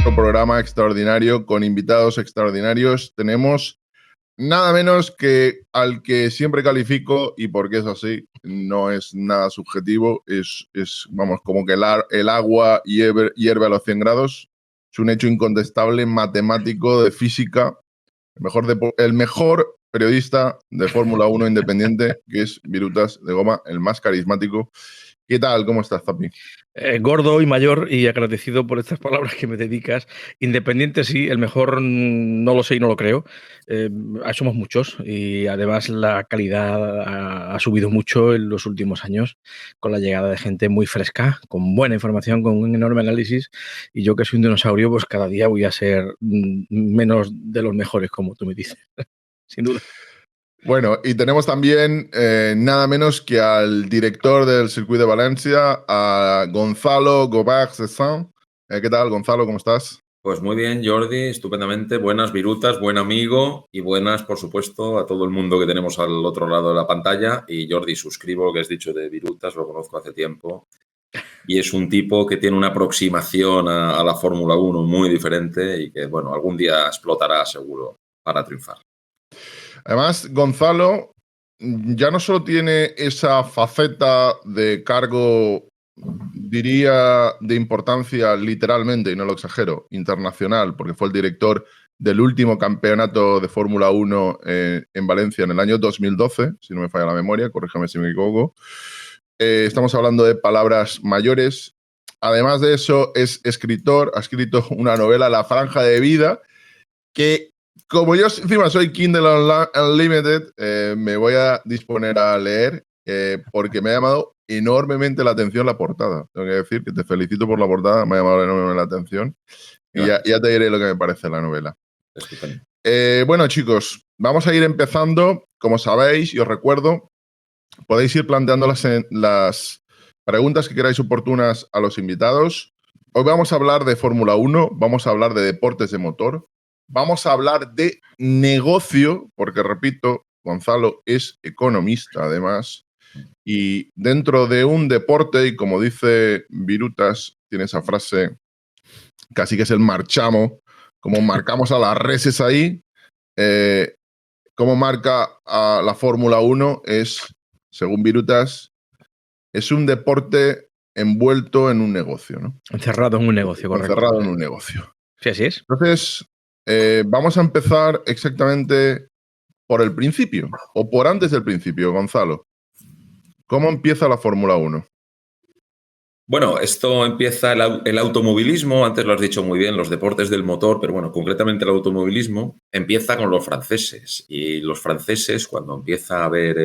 otro programa extraordinario con invitados extraordinarios. Tenemos nada menos que al que siempre califico, y porque es así, no es nada subjetivo, es vamos, como que el agua hierve a los 100 grados. Es un hecho incontestable matemático de física. El mejor periodista de Fórmula 1 independiente, que es Virutas de Goma, el más carismático. ¿Qué tal? ¿Cómo estás, Zapi? Gordo y mayor y agradecido por estas palabras que me dedicas. Independiente sí, el mejor no lo sé y no lo creo. Somos muchos y además la calidad ha subido mucho en los últimos años con la llegada de gente muy fresca, con buena información, con un enorme análisis, y yo que soy un dinosaurio, pues cada día voy a ser menos de los mejores, como tú me dices, sin duda. Bueno, y tenemos también nada menos que al director del Circuito de Valencia, a Gonzalo Gobert-Cessan. ¿Qué tal, Gonzalo? ¿Cómo estás? Pues muy bien, Jordi, estupendamente. Buenas, Virutas, buen amigo, y buenas, por supuesto, a todo el mundo que tenemos al otro lado de la pantalla. Y Jordi, suscribo lo que has dicho de Virutas, lo conozco hace tiempo. Y es un tipo que tiene una aproximación a la Fórmula 1 muy diferente y que, bueno, algún día explotará seguro para triunfar. Además, Gonzalo ya no solo tiene esa faceta de cargo, diría, de importancia literalmente, y no lo exagero, internacional, porque fue el director del último campeonato de Fórmula 1 en Valencia en el año 2012, si no me falla la memoria, corrígeme si me equivoco. Estamos hablando de palabras mayores. Además de eso, es escritor, ha escrito una novela, La Franja de Vida, que como yo encima soy Kindle Unlimited, me voy a disponer a leer porque me ha llamado enormemente la atención la portada. Tengo que decir que te felicito por la portada, me ha llamado enormemente la atención. Y ya te diré lo que me parece la novela. Bueno, chicos, vamos a ir empezando. Como sabéis, y os recuerdo, podéis ir planteando las preguntas que queráis oportunas a los invitados. Hoy vamos a hablar de Fórmula 1, vamos a hablar de deportes de motor, vamos a hablar de negocio, porque repito, Gonzalo es economista además, y dentro de un deporte, y como dice Virutas, tiene esa frase, casi que es el marchamo, como marcamos a las reses ahí, como marca a la Fórmula 1 es, según Virutas, es un deporte envuelto en un negocio, ¿no? Encerrado en un negocio, correcto. Encerrado en un negocio. Sí, así es. Entonces, vamos a empezar exactamente por el principio, o por antes del principio, Gonzalo. ¿Cómo empieza la Fórmula 1? Bueno, esto empieza el automovilismo, antes lo has dicho muy bien, los deportes del motor, pero bueno, concretamente el automovilismo empieza con los franceses. Y los franceses, cuando empieza a ver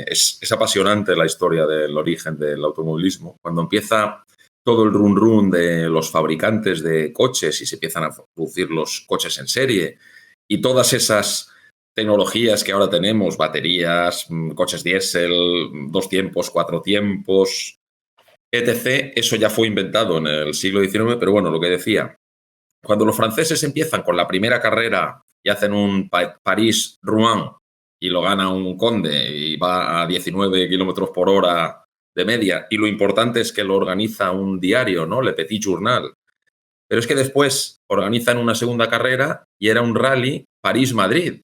es apasionante la historia del origen del automovilismo, cuando empieza todo el run de los fabricantes de coches y se empiezan a producir los coches en serie y todas esas tecnologías que ahora tenemos, baterías, coches diésel, 2 tiempos, 4 tiempos, etc., eso ya fue inventado en el siglo XIX, pero bueno, lo que decía, cuando los franceses empiezan con la primera carrera y hacen un París-Rouen y lo gana un conde y va a 19 kilómetros por hora de media, y lo importante es que lo organiza un diario, ¿no? Le Petit Journal. Pero es que después organizan una segunda carrera y era un rally París-Madrid.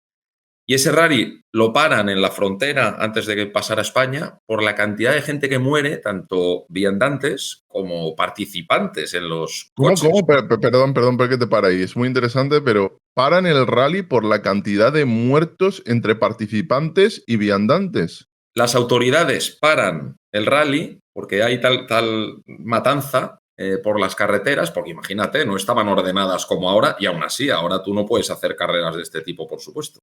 Y ese rally lo paran en la frontera antes de pasar a España por la cantidad de gente que muere, tanto viandantes como participantes en los coches. ¿Cómo? Perdón, porque te para ahí. Es muy interesante, pero paran el rally por la cantidad de muertos entre participantes y viandantes. Las autoridades paran el rally porque hay tal matanza por las carreteras, porque imagínate, no estaban ordenadas como ahora, y aún así, ahora tú no puedes hacer carreras de este tipo, por supuesto.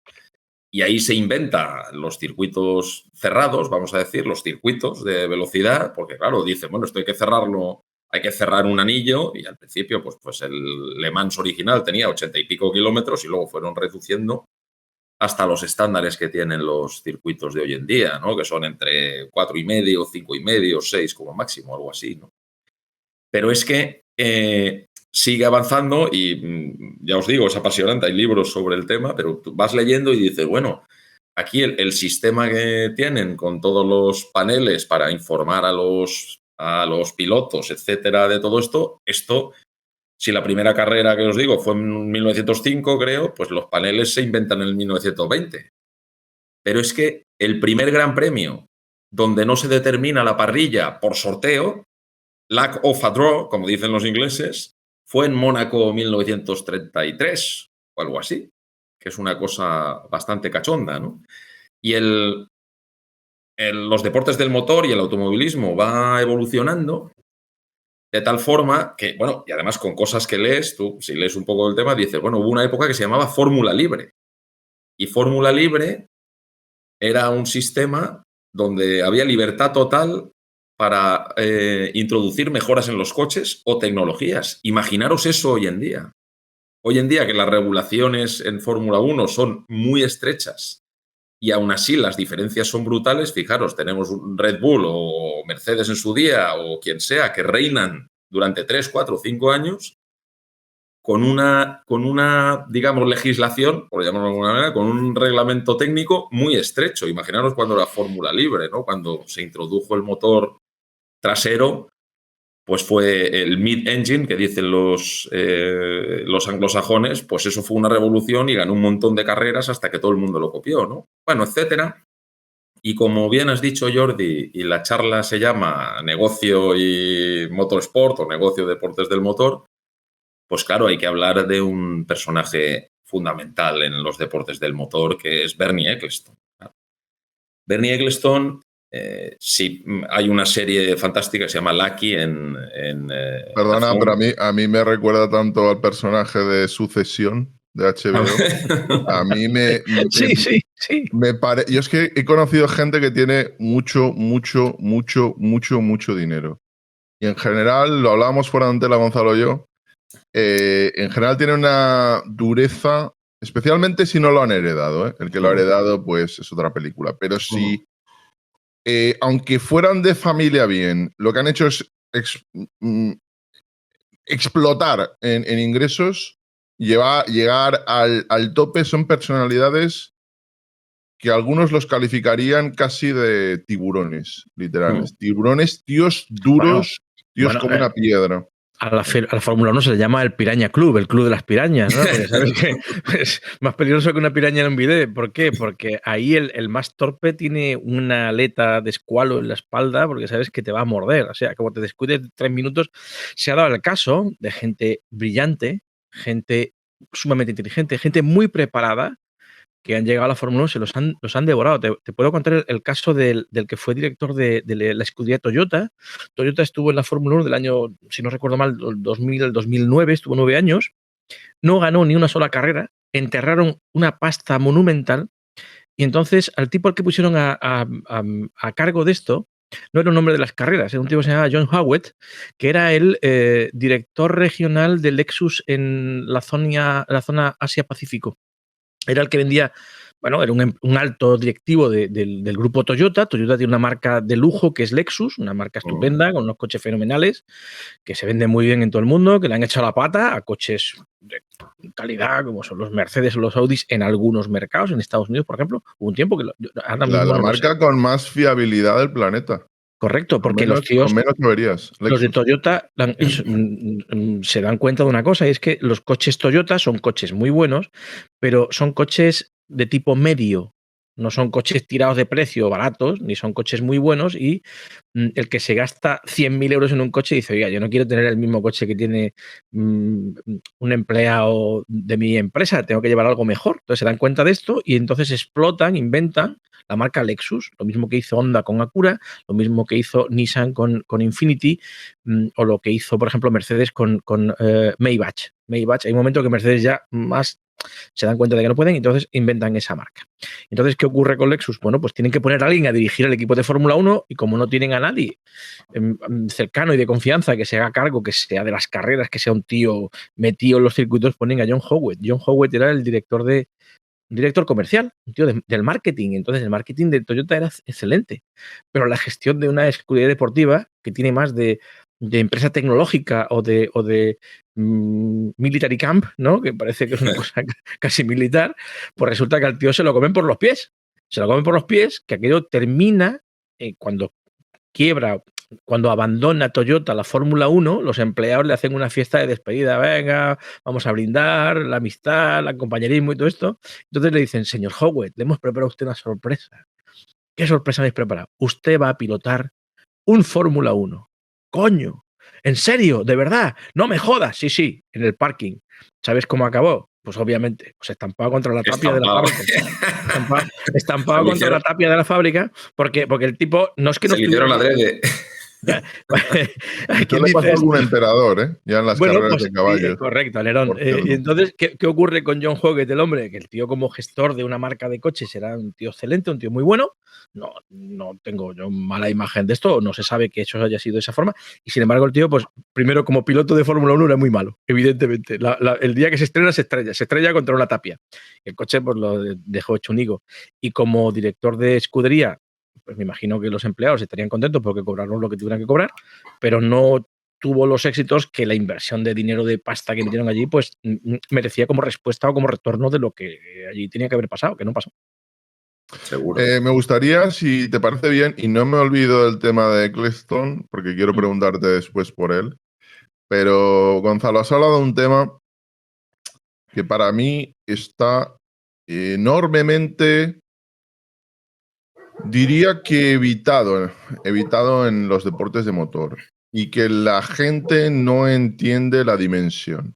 Y ahí se inventa los circuitos cerrados, vamos a decir, los circuitos de velocidad, porque claro, dicen, bueno, esto hay que cerrarlo, hay que cerrar un anillo, y al principio pues el Le Mans original tenía 80 y pico kilómetros y luego fueron reduciendo hasta los estándares que tienen los circuitos de hoy en día, ¿no? Que son entre 4,5, 5,5, 6 como máximo, algo así, ¿no? Pero es que sigue avanzando y ya os digo, es apasionante, hay libros sobre el tema, pero tú vas leyendo y dices, bueno, aquí el sistema que tienen con todos los paneles para informar a los pilotos, etcétera, de todo esto Si la primera carrera que os digo fue en 1905, creo, pues los paneles se inventan en el 1920. Pero es que el primer Gran Premio donde no se determina la parrilla por sorteo, luck of a draw, como dicen los ingleses, fue en Mónaco 1933 o algo así, que es una cosa bastante cachonda, ¿no? Y los deportes del motor y el automovilismo va evolucionando de tal forma que, bueno, y además con cosas que lees, tú, si lees un poco del tema, dices, bueno, hubo una época que se llamaba Fórmula Libre. Y Fórmula Libre era un sistema donde había libertad total para introducir mejoras en los coches o tecnologías. Imaginaros eso hoy en día. Hoy en día que las regulaciones en Fórmula 1 son muy estrechas y aún así las diferencias son brutales. Fijaros, tenemos un Red Bull o Mercedes en su día o quien sea que reinan durante 3, 4, 5 años con una, digamos, legislación, por llamarlo de alguna manera, con un reglamento técnico muy estrecho. Imaginaros cuando era Fórmula Libre, ¿no? Cuando se introdujo el motor trasero, pues fue el mid-engine, que dicen los anglosajones, pues eso fue una revolución y ganó un montón de carreras hasta que todo el mundo lo copió, ¿no? Bueno, etcétera. Y como bien has dicho, Jordi, y la charla se llama Negocio y Motorsport o Negocio Deportes del Motor, pues claro, hay que hablar de un personaje fundamental en los deportes del motor, que es Bernie Ecclestone. Bernie Ecclestone, sí, hay una serie fantástica que se llama Lucky en Perdona, pero a mí me recuerda tanto al personaje de Sucesión de HBO. A mí Sí. yo es que he conocido gente que tiene mucho dinero. Y en general, lo hablábamos fuera de antena, Gonzalo y yo, en general tiene una dureza, especialmente si no lo han heredado, ¿eh? El que lo ha heredado, pues es otra película. Pero si, aunque fueran de familia bien, lo que han hecho es explotar en ingresos, llegar al tope, son personalidades que algunos los calificarían casi de tiburones, literales. Tiburones, tíos duros, tíos como una piedra. A la Fórmula 1 se le llama el Piraña Club, el club de las pirañas, ¿no? Porque sabes que es más peligroso que una piraña en un bidet. ¿Por qué? Porque ahí el más torpe tiene una aleta de escualo en la espalda porque sabes que te va a morder. O sea, como te descuides 3 minutos, se ha dado el caso de gente brillante, gente sumamente inteligente, gente muy preparada, que han llegado a la Fórmula 1 se los han devorado. Te puedo contar el caso del que fue director de la escudería Toyota. Toyota estuvo en la Fórmula 1 del año, si no recuerdo mal, 2009, estuvo 9 años, no ganó ni una sola carrera, enterraron una pasta monumental y entonces al tipo al que pusieron a cargo de esto no era un hombre de las carreras, era un tipo que se llamaba John Howett, que era el director regional de Lexus en la zona Asia-Pacífico. Era el que vendía, bueno, era un alto directivo del grupo Toyota. Toyota tiene una marca de lujo que es Lexus, una marca estupenda, con unos coches fenomenales, que se venden muy bien en todo el mundo, que le han echado la pata a coches de calidad, como son los Mercedes o los Audis en algunos mercados, en Estados Unidos, por ejemplo. Hubo un tiempo que la marca con más fiabilidad del planeta. Correcto, porque los tíos, los de Toyota se dan cuenta de una cosa, y es que los coches Toyota son coches muy buenos, pero son coches de tipo medio. No son coches tirados de precio baratos, ni son coches muy buenos, y el que se gasta 100.000 euros en un coche dice, oiga, yo no quiero tener el mismo coche que tiene un empleado de mi empresa, tengo que llevar algo mejor. Entonces se dan cuenta de esto y entonces explotan, inventan la marca Lexus, lo mismo que hizo Honda con Acura, lo mismo que hizo Nissan con Infiniti, o lo que hizo, por ejemplo, Mercedes con Maybach. Hay un momento que Mercedes ya más se dan cuenta de que no pueden y entonces inventan esa marca. Entonces, ¿qué ocurre con Lexus? Bueno, pues tienen que poner a alguien a dirigir el equipo de Fórmula 1 y como no tienen a nadie cercano y de confianza que se haga cargo, que sea de las carreras, que sea un tío metido en los circuitos, ponen a John Howett. John Howett era el director comercial, un tío del marketing. Entonces, el marketing de Toyota era excelente, pero la gestión de una escudería deportiva que tiene más de empresa tecnológica o de military camp, ¿no? Que parece que es una cosa casi militar, pues resulta que al tío se lo comen por los pies. Se lo comen por los pies, que aquello termina cuando quiebra cuando abandona Toyota la Fórmula 1, los empleados le hacen una fiesta de despedida. Venga, vamos a brindar la amistad, el compañerismo y todo esto. Entonces le dicen, señor Howard, le hemos preparado a usted una sorpresa. ¿Qué sorpresa habéis preparado? Usted va a pilotar un Fórmula 1. ¡Coño! ¿En serio? ¿De verdad? ¡No me jodas! Sí, en el parking. ¿Sabes cómo acabó? Pues obviamente, pues estampado contra la tapia de la fábrica. Estampado contra la tapia de la fábrica, porque el tipo no es que no se le hicieron adrede. Esto le pasó a algún emperador, ¿eh? Ya en las carreras de caballos. Sí, correcto, Alerón. Y entonces, ¿qué ocurre con John Hoggett, el hombre? Que el tío, como gestor de una marca de coches, era un tío excelente, un tío muy bueno. No tengo yo mala imagen de esto, no se sabe que eso haya sido de esa forma. Y sin embargo, el tío, pues primero, como piloto de Fórmula 1, era muy malo, evidentemente. El día que se estrella contra una tapia. El coche, pues lo dejó hecho un higo. Y como director de escudería, pues me imagino que los empleados estarían contentos porque cobraron lo que tuvieran que cobrar, pero no tuvo los éxitos que la inversión de dinero, de pasta que metieron allí, pues merecía como respuesta o como retorno de lo que allí tenía que haber pasado, que no pasó. Seguro. Me gustaría, si te parece bien, y no me olvido del tema de Eccleston, porque quiero preguntarte después por él, pero Gonzalo, has hablado de un tema que para mí está enormemente, diría que evitado en los deportes de motor, y que la gente no entiende la dimensión.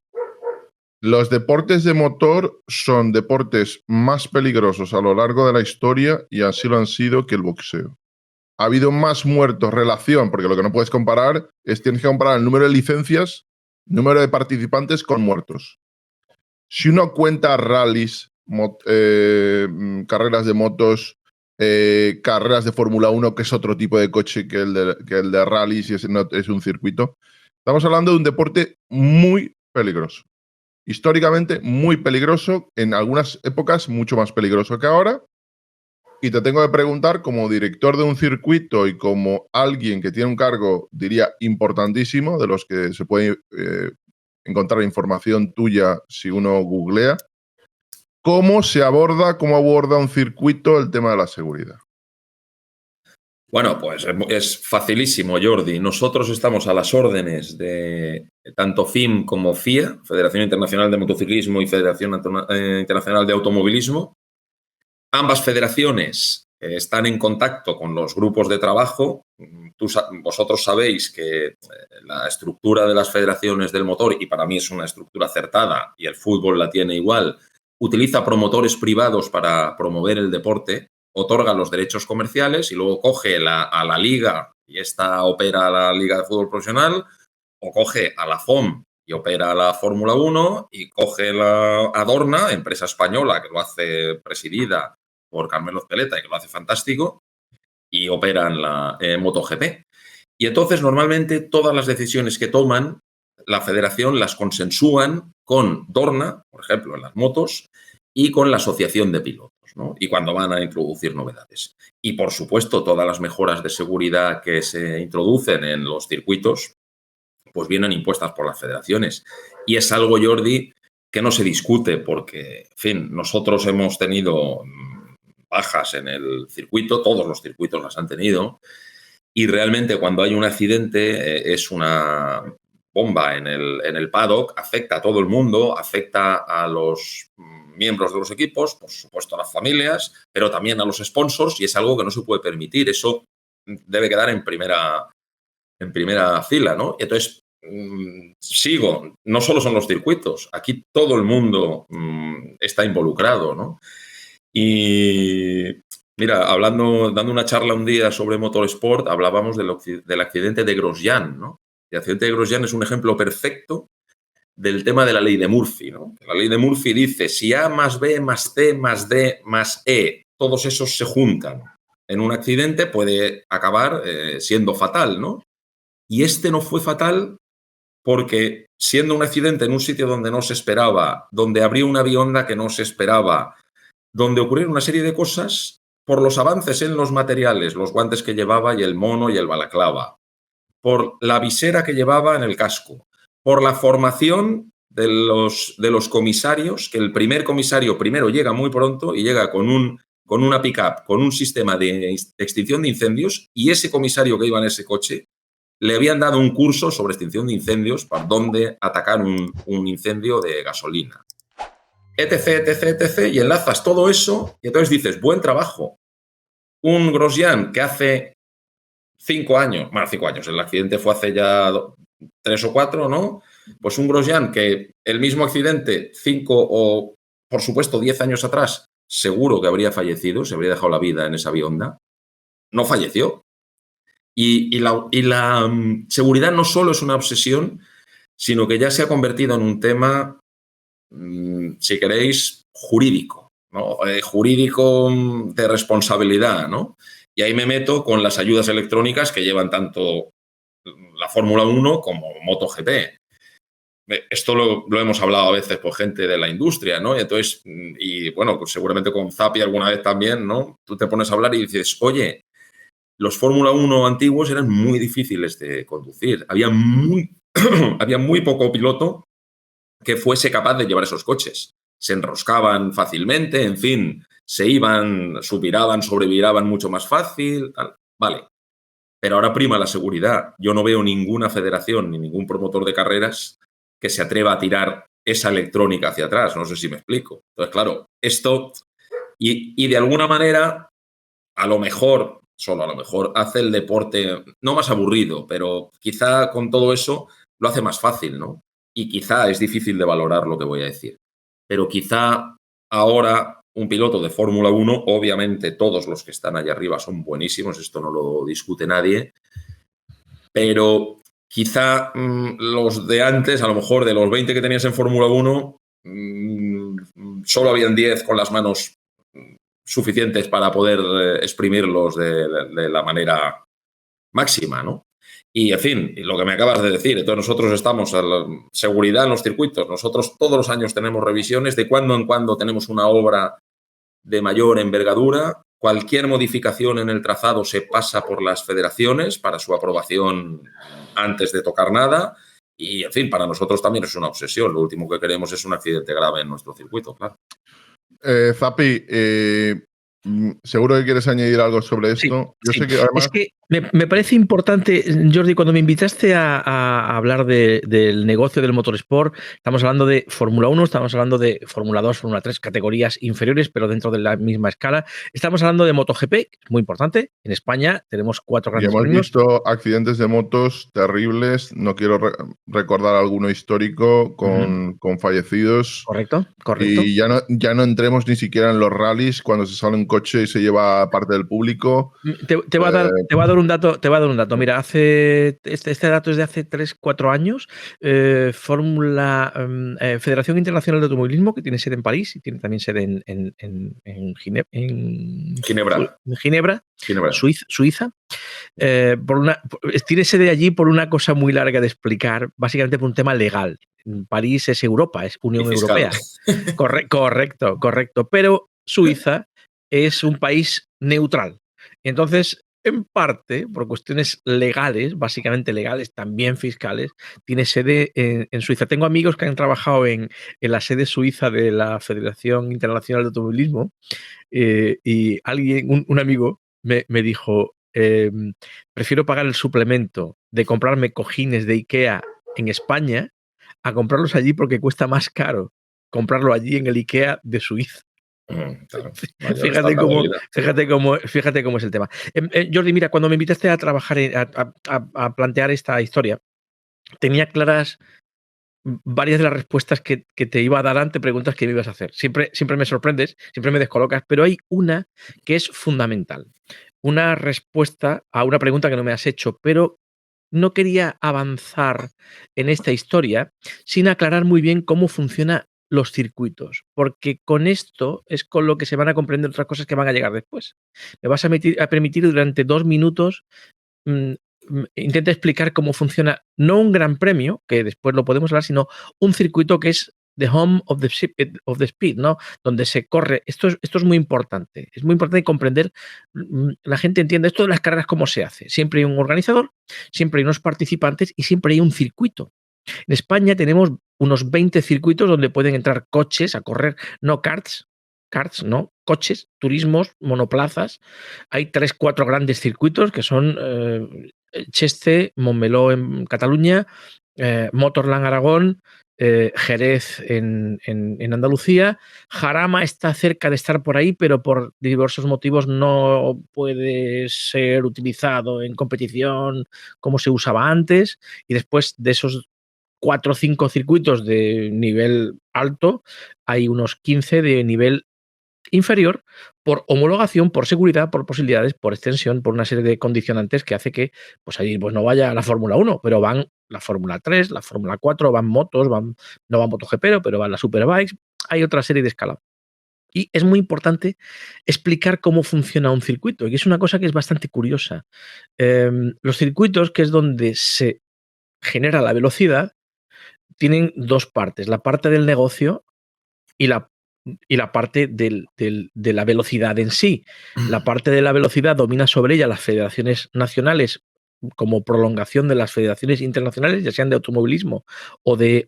Los deportes de motor son deportes más peligrosos a lo largo de la historia y así lo han sido que el boxeo. Ha habido más muertos, porque lo que no puedes comparar es tienes que comparar el número de licencias, número de participantes con muertos. Si uno cuenta rallies, carreras de motos, carreras de Fórmula 1, que es otro tipo de coche que el de rallies y es un circuito, estamos hablando de un deporte muy peligroso. Históricamente muy peligroso, en algunas épocas mucho más peligroso que ahora. Y te tengo que preguntar, como director de un circuito y como alguien que tiene un cargo, diría, importantísimo, de los que se puede encontrar información tuya si uno googlea, ¿cómo aborda un circuito el tema de la seguridad? Bueno, pues es facilísimo, Jordi. Nosotros estamos a las órdenes de tanto FIM como FIA, Federación Internacional de Motociclismo y Federación Internacional de Automovilismo. Ambas federaciones están en contacto con los grupos de trabajo. Vosotros sabéis que la estructura de las federaciones del motor, y para mí es una estructura acertada, y el fútbol la tiene igual, utiliza promotores privados para promover el deporte, otorga los derechos comerciales y luego coge a la liga y esta opera la liga de fútbol profesional, o coge a la FOM y opera la Fórmula 1 y coge a Dorna, empresa española que lo hace presidida por Carmelo Ezpeleta y que lo hace fantástico, y opera en la MotoGP. Y entonces normalmente todas las decisiones que toman la federación las consensúan con Dorna, por ejemplo, en las motos, y con la asociación de pilotos, ¿no? Y cuando van a introducir novedades. Y, por supuesto, todas las mejoras de seguridad que se introducen en los circuitos, pues vienen impuestas por las federaciones. Y es algo, Jordi, que no se discute porque, en fin, nosotros hemos tenido bajas en el circuito, todos los circuitos las han tenido, y realmente cuando hay un accidente es una bomba en el paddock, afecta a todo el mundo, afecta a los miembros de los equipos, por supuesto a las familias, pero también a los sponsors, y es algo que no se puede permitir. Eso debe quedar en primera fila, ¿no? Y entonces, sigo, no solo son los circuitos, aquí todo el mundo está involucrado, ¿no? Y mira, dando una charla un día sobre motorsport, hablábamos del accidente de Grosjean, ¿no? El accidente de Grosjean es un ejemplo perfecto del tema de la ley de Murphy, ¿no? La ley de Murphy dice, si A más B más C más D más E, todos esos se juntan en un accidente, puede acabar siendo fatal, ¿no? Y este no fue fatal porque, siendo un accidente en un sitio donde no se esperaba, donde abrió una bionda que no se esperaba, donde ocurrieron una serie de cosas, por los avances en los materiales, los guantes que llevaba y el mono y el balaclava, por la visera que llevaba en el casco, por la formación de los comisarios, que el primer comisario primero llega muy pronto y llega con una pick-up, con un sistema de extinción de incendios, y ese comisario que iba en ese coche le habían dado un curso sobre extinción de incendios para dónde atacar un incendio de gasolina. Etc, etc, etc. Y enlazas todo eso y entonces dices, buen trabajo. Un Grosjean que hace 5 años, bueno, 5 años, el accidente fue hace ya 3 o 4, ¿no? Pues un Grosjean que el mismo accidente 5 o, por supuesto, 10 años atrás, seguro que habría fallecido, se habría dejado la vida en esa Bionda, no falleció. Y la seguridad no solo es una obsesión, sino que ya se ha convertido en un tema, si queréis, jurídico, ¿no? Jurídico de responsabilidad, ¿no? Y ahí me meto con las ayudas electrónicas que llevan tanto la Fórmula 1 como MotoGP. Esto lo hemos hablado a veces por gente de la industria, ¿no? Y entonces, y bueno, pues seguramente con Zappi alguna vez también, ¿no? Tú te pones a hablar y dices, oye, los Fórmula 1 antiguos eran muy difíciles de conducir. Había muy poco piloto que fuese capaz de llevar esos coches. Se enroscaban fácilmente, en fin, se iban, supiraban, sobreviraban mucho más fácil. Tal. Vale. Pero ahora prima la seguridad. Yo no veo ninguna federación ni ningún promotor de carreras que se atreva a tirar esa electrónica hacia atrás. No sé si me explico. Entonces, claro, esto, y de alguna manera, a lo mejor, solo a lo mejor, hace el deporte no más aburrido, pero quizá con todo eso lo hace más fácil, ¿no? Y quizá es difícil de valorar lo que voy a decir. Pero quizá ahora un piloto de Fórmula 1, obviamente todos los que están allá arriba son buenísimos, esto no lo discute nadie, pero quizá los de antes, a lo mejor de los 20 que tenías en Fórmula 1, solo habían 10 con las manos suficientes para poder exprimirlos de la manera máxima, ¿no? Y, en fin, lo que me acabas de decir, entonces nosotros estamos a la seguridad en los circuitos, nosotros todos los años tenemos revisiones, de cuando en cuando tenemos una obra de mayor envergadura, cualquier modificación en el trazado se pasa por las federaciones para su aprobación antes de tocar nada y, en fin, para nosotros también es una obsesión, lo último que queremos es un accidente grave en nuestro circuito, claro. Zappi, seguro que quieres añadir algo sobre esto. Sí, yo sé que además... Es que me parece importante, Jordi, cuando me invitaste a hablar del negocio del motorsport, estamos hablando de Fórmula 1, estamos hablando de Fórmula 2, Fórmula 3, categorías inferiores, pero dentro de la misma escala. Estamos hablando de MotoGP, que es muy importante. En España tenemos 4 grandes premios. Hemos visto accidentes de motos terribles. No quiero recordar alguno histórico con fallecidos. Correcto. Y ya no entremos ni siquiera en los rallies cuando se sale un coche y se lleva parte del público. Te va a dar un dato. Mira, este dato es de hace 3-4 años. Federación Internacional de Automovilismo, que tiene sede en París y tiene también sede en Ginebra, Suiza. Tiene sede allí por una cosa muy larga de explicar, básicamente por un tema legal. París es Europa, es Unión Europea. Correcto. Pero Suiza es un país neutral. Entonces, en parte, por cuestiones legales, básicamente legales, también fiscales, tiene sede en Suiza. Tengo amigos que han trabajado en la sede suiza de la Federación Internacional de Automovilismo y un amigo me dijo, prefiero pagar el suplemento de comprarme cojines de IKEA en España a comprarlos allí porque cuesta más caro comprarlo allí en el IKEA de Suiza. Claro. Fíjate cómo es el tema. Jordi, mira, cuando me invitaste a trabajar, a plantear esta historia, tenía claras varias de las respuestas que te iba a dar ante preguntas que me ibas a hacer. Siempre me sorprendes, siempre me descolocas, pero hay una que es fundamental. Una respuesta a una pregunta que no me has hecho, pero no quería avanzar en esta historia sin aclarar muy bien cómo funciona los circuitos, porque con esto es con lo que se van a comprender otras cosas que van a llegar después. Me vas a permitir durante 2 minutos intenta explicar cómo funciona no un gran premio, que después lo podemos hablar, sino un circuito que es the home of the speed, ¿no? Donde se corre. Esto es muy importante. Es muy importante comprender, la gente entiende esto de las carreras cómo se hace. Siempre hay un organizador, siempre hay unos participantes y siempre hay un circuito. En España tenemos unos 20 circuitos donde pueden entrar coches a correr, no karts, karts, ¿no? Coches, turismos, monoplazas. Hay 3, 4 grandes circuitos que son Cheste, Montmeló en Cataluña, Motorland Aragón, Jerez en Andalucía. Jarama está cerca de estar por ahí, pero por diversos motivos no puede ser utilizado en competición como se usaba antes. Y después de esos 4 o 5 circuitos de nivel alto, hay unos 15 de nivel inferior por homologación, por seguridad, por posibilidades, por extensión, por una serie de condicionantes que hace que pues ahí pues no vaya la Fórmula 1, pero van la Fórmula 3, la Fórmula 4, van motos, no van MotoGP, pero van las Superbikes, hay otra serie de escala. Y es muy importante explicar cómo funciona un circuito, y es una cosa que es bastante curiosa. Los circuitos, que es donde se genera la velocidad, tienen 2 partes, la parte del negocio y la parte de la velocidad en sí. La parte de la velocidad domina sobre ella las federaciones nacionales como prolongación de las federaciones internacionales, ya sean de automovilismo o de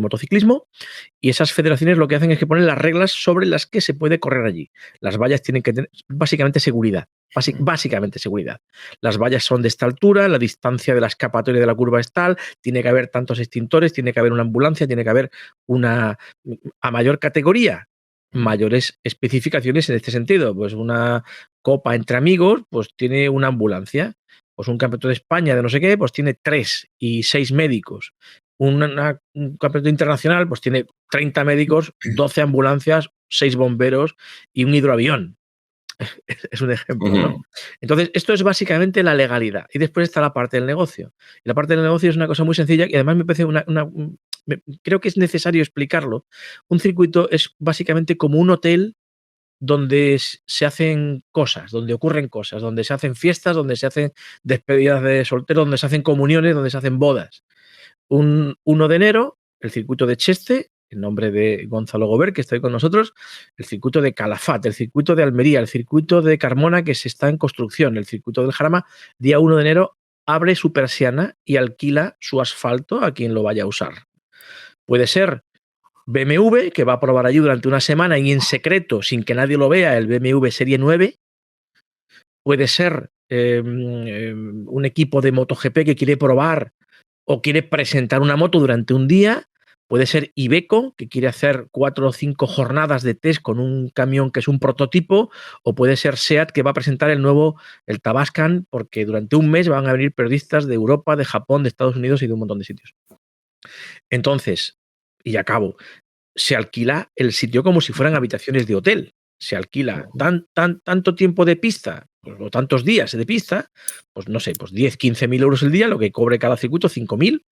motociclismo, y esas federaciones lo que hacen es que ponen las reglas sobre las que se puede correr allí. Las vallas tienen que tener básicamente seguridad. Básicamente seguridad. Las vallas son de esta altura, la distancia de la escapatoria de la curva es tal, tiene que haber tantos extintores, tiene que haber una ambulancia, tiene que haber a mayor categoría, mayores especificaciones en este sentido. Pues una copa entre amigos, pues tiene una ambulancia. Pues un campeonato de España de no sé qué, pues tiene 3 y 6 médicos. Un campeonato internacional, pues tiene 30 médicos, 12 ambulancias, 6 bomberos y un hidroavión. Es un ejemplo, ¿no? Entonces, esto es básicamente la legalidad. Y después está la parte del negocio. Y la parte del negocio es una cosa muy sencilla y además me parece creo que es necesario explicarlo. Un circuito es básicamente como un hotel donde se hacen cosas, donde ocurren cosas, donde se hacen fiestas, donde se hacen despedidas de soltero, donde se hacen comuniones, donde se hacen bodas. Un 1 de enero, el circuito de Cheste, en nombre de Gonzalo Gobert, que está ahí con nosotros, el circuito de Calafat, el circuito de Almería, el circuito de Carmona, que se está en construcción, el circuito del Jarama, día 1 de enero, abre su persiana y alquila su asfalto a quien lo vaya a usar. Puede ser BMW, que va a probar allí durante una semana y en secreto, sin que nadie lo vea, el BMW Serie 9. Puede ser un equipo de MotoGP que quiere probar o quiere presentar una moto durante un día. Puede ser Iveco, que quiere hacer 4 o 5 jornadas de test con un camión que es un prototipo, o puede ser SEAT, que va a presentar el Tabascan, porque durante un mes van a venir periodistas de Europa, de Japón, de Estados Unidos y de un montón de sitios. Entonces, y acabo, se alquila el sitio como si fueran habitaciones de hotel. Se alquila tanto tiempo de pista, pues, o tantos días de pista, pues no sé, pues 10, 15.000 euros el día, lo que cobre cada circuito, 5.000.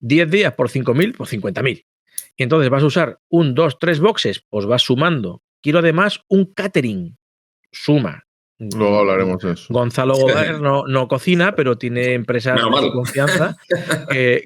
10 días por 5.000, pues 50.000. Y entonces vas a usar 1, 2, 3 boxes, pues vas sumando. Quiero además un catering. Suma. Luego hablaremos de eso. Gonzalo Gobert no cocina, pero tiene empresas de su confianza que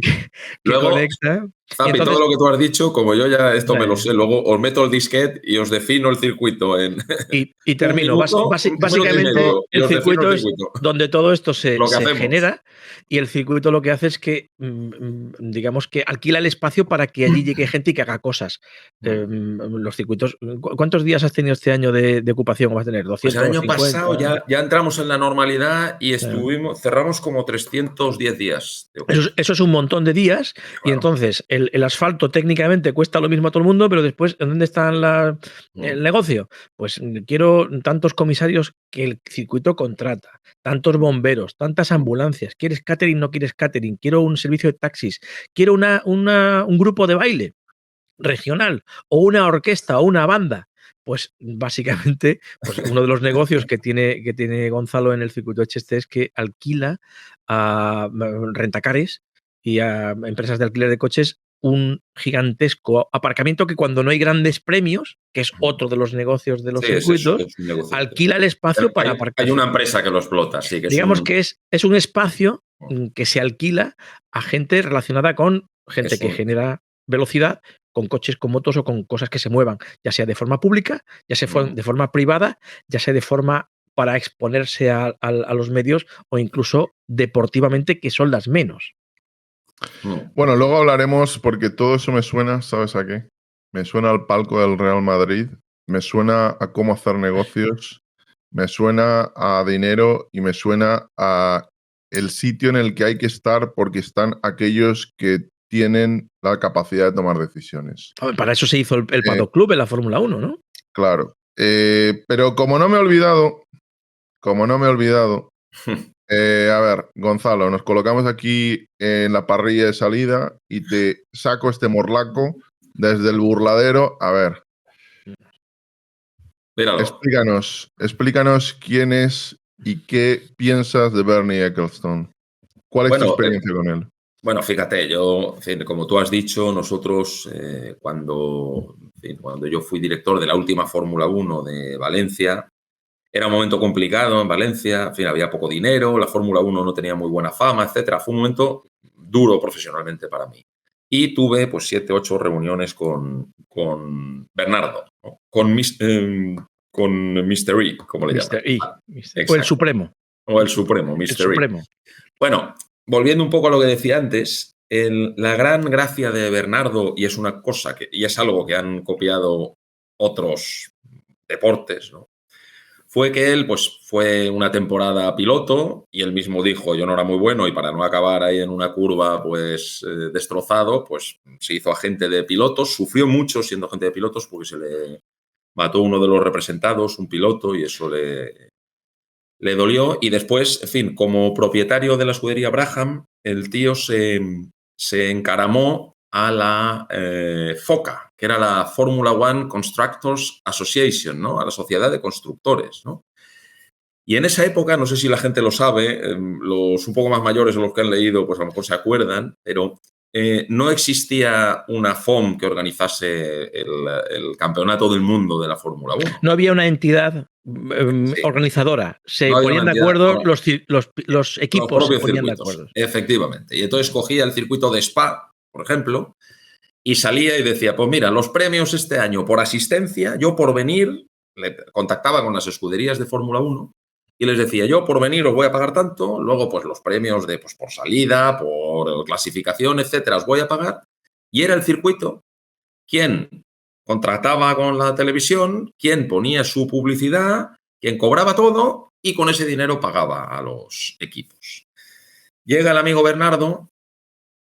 luego, conecta. Zapi, entonces, todo lo que tú has dicho, como yo ya esto me lo sé, luego os meto el disquete y os defino el circuito en. Y termino. Básicamente, el circuito es donde todo esto se genera, y el circuito lo que hace es que, digamos que alquila el espacio para que allí llegue gente y que haga cosas. Los circuitos. ¿Cuántos días has tenido este año de ocupación? ¿Vas a tener? 200. Pues el año pasado ya entramos en la normalidad y cerramos como 310 días. Eso es un montón de días, claro. Y entonces el asfalto técnicamente cuesta lo mismo a todo el mundo, pero después, ¿dónde está el negocio? Pues quiero tantos comisarios que el circuito contrata, tantos bomberos, tantas ambulancias. ¿Quieres catering? ¿No quieres catering? Quiero un servicio de taxis. Quiero un grupo de baile regional o una orquesta o una banda. Pues básicamente, pues uno de los negocios que tiene Gonzalo en el circuito de Cheste es que alquila a rentacares y a empresas de alquiler de coches un gigantesco aparcamiento que cuando no hay grandes premios, que es otro de los negocios de los circuitos, alquila el espacio para aparcar. Hay una empresa que lo explota, sí. Que digamos que es un espacio que se alquila a gente relacionada con gente que genera velocidad, con coches, con motos o con cosas que se muevan, ya sea de forma pública, ya sea de forma privada, ya sea de forma para exponerse a los medios o incluso deportivamente, que son las menos. Bueno, luego hablaremos, porque todo eso me suena, ¿sabes a qué? me suena al palco del Real Madrid, me suena a cómo hacer negocios, me suena a dinero y me suena a el sitio en el que hay que estar porque están aquellos que tienen la capacidad de tomar decisiones. Para eso se hizo el Paddock Club en la Fórmula 1, ¿no? Claro. Pero como no me he olvidado, a ver, Gonzalo, nos colocamos aquí en la parrilla de salida y te saco este morlaco desde el burladero. A ver, Míralo. explícanos quién es y qué piensas de Bernie Ecclestone. ¿Cuál es tu experiencia con él? Bueno, fíjate, yo, como tú has dicho, nosotros cuando yo fui director de la última Fórmula 1 de Valencia, era un momento complicado en Valencia, en fin, había poco dinero, la Fórmula 1 no tenía muy buena fama, etcétera. Fue un momento duro profesionalmente para mí. Y tuve pues 7, 8 reuniones con Bernardo, ¿no? con Mr. E, como le llaman. O el Supremo. O el Supremo, Mr. El Supremo. Bueno, volviendo un poco a lo que decía antes, la gran gracia de Bernardo, y es una cosa y es algo que han copiado otros deportes, ¿no? Fue que él pues, fue una temporada piloto y él mismo dijo, yo no era muy bueno y para no acabar ahí en una curva pues destrozado, pues se hizo agente de pilotos, sufrió mucho siendo agente de pilotos porque se le mató uno de los representados, un piloto, y eso le dolió. Y después, en fin, como propietario de la escudería Brabham, el tío se encaramó a la FOCA, que era la Formula One Constructors Association, ¿no? A la sociedad de constructores, ¿no? Y en esa época, no sé si la gente lo sabe, los un poco más mayores o los que han leído, pues a lo mejor se acuerdan, pero no existía una FOM que organizase el campeonato del mundo de la Fórmula 1. No había una entidad organizadora. Se ponían de acuerdo, los equipos se ponían de acuerdo. Efectivamente. Y entonces cogía el circuito de Spa, por ejemplo, y salía y decía, pues mira, los premios este año por asistencia, yo por venir, le contactaba con las escuderías de Fórmula 1 y les decía, yo por venir os voy a pagar tanto, luego pues los premios de pues por salida, por clasificación, etcétera, os voy a pagar. Y era el circuito quien contrataba con la televisión, quien ponía su publicidad, quien cobraba todo y con ese dinero pagaba a los equipos. Llega el amigo Bernardo,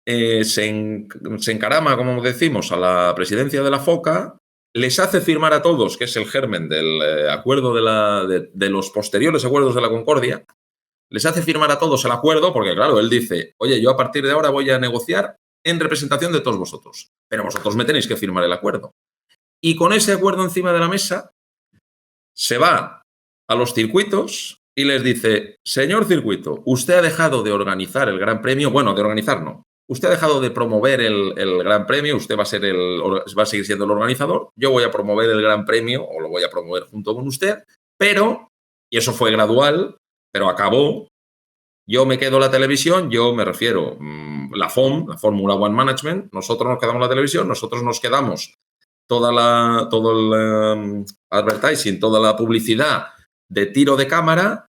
se encarama, como decimos, a la presidencia de la FOCA, les hace firmar a todos, que es el germen del acuerdo de los posteriores acuerdos de la Concordia, les hace firmar a todos el acuerdo, porque claro, él dice, oye, yo a partir de ahora voy a negociar en representación de todos vosotros, pero vosotros me tenéis que firmar el acuerdo. Y con ese acuerdo encima de la mesa, se va a los circuitos y les dice, señor circuito, usted ha dejado de organizar el Gran Premio, bueno, de organizar no, usted ha dejado de promover el Gran Premio, usted va a seguir siendo el organizador, yo voy a promover el Gran Premio, o lo voy a promover junto con usted, pero, y eso fue gradual, pero acabó, yo me quedo la televisión, yo me refiero, la FOM, la Formula One Management, nosotros nos quedamos la televisión, nosotros nos quedamos todo el advertising, toda la publicidad de tiro de cámara,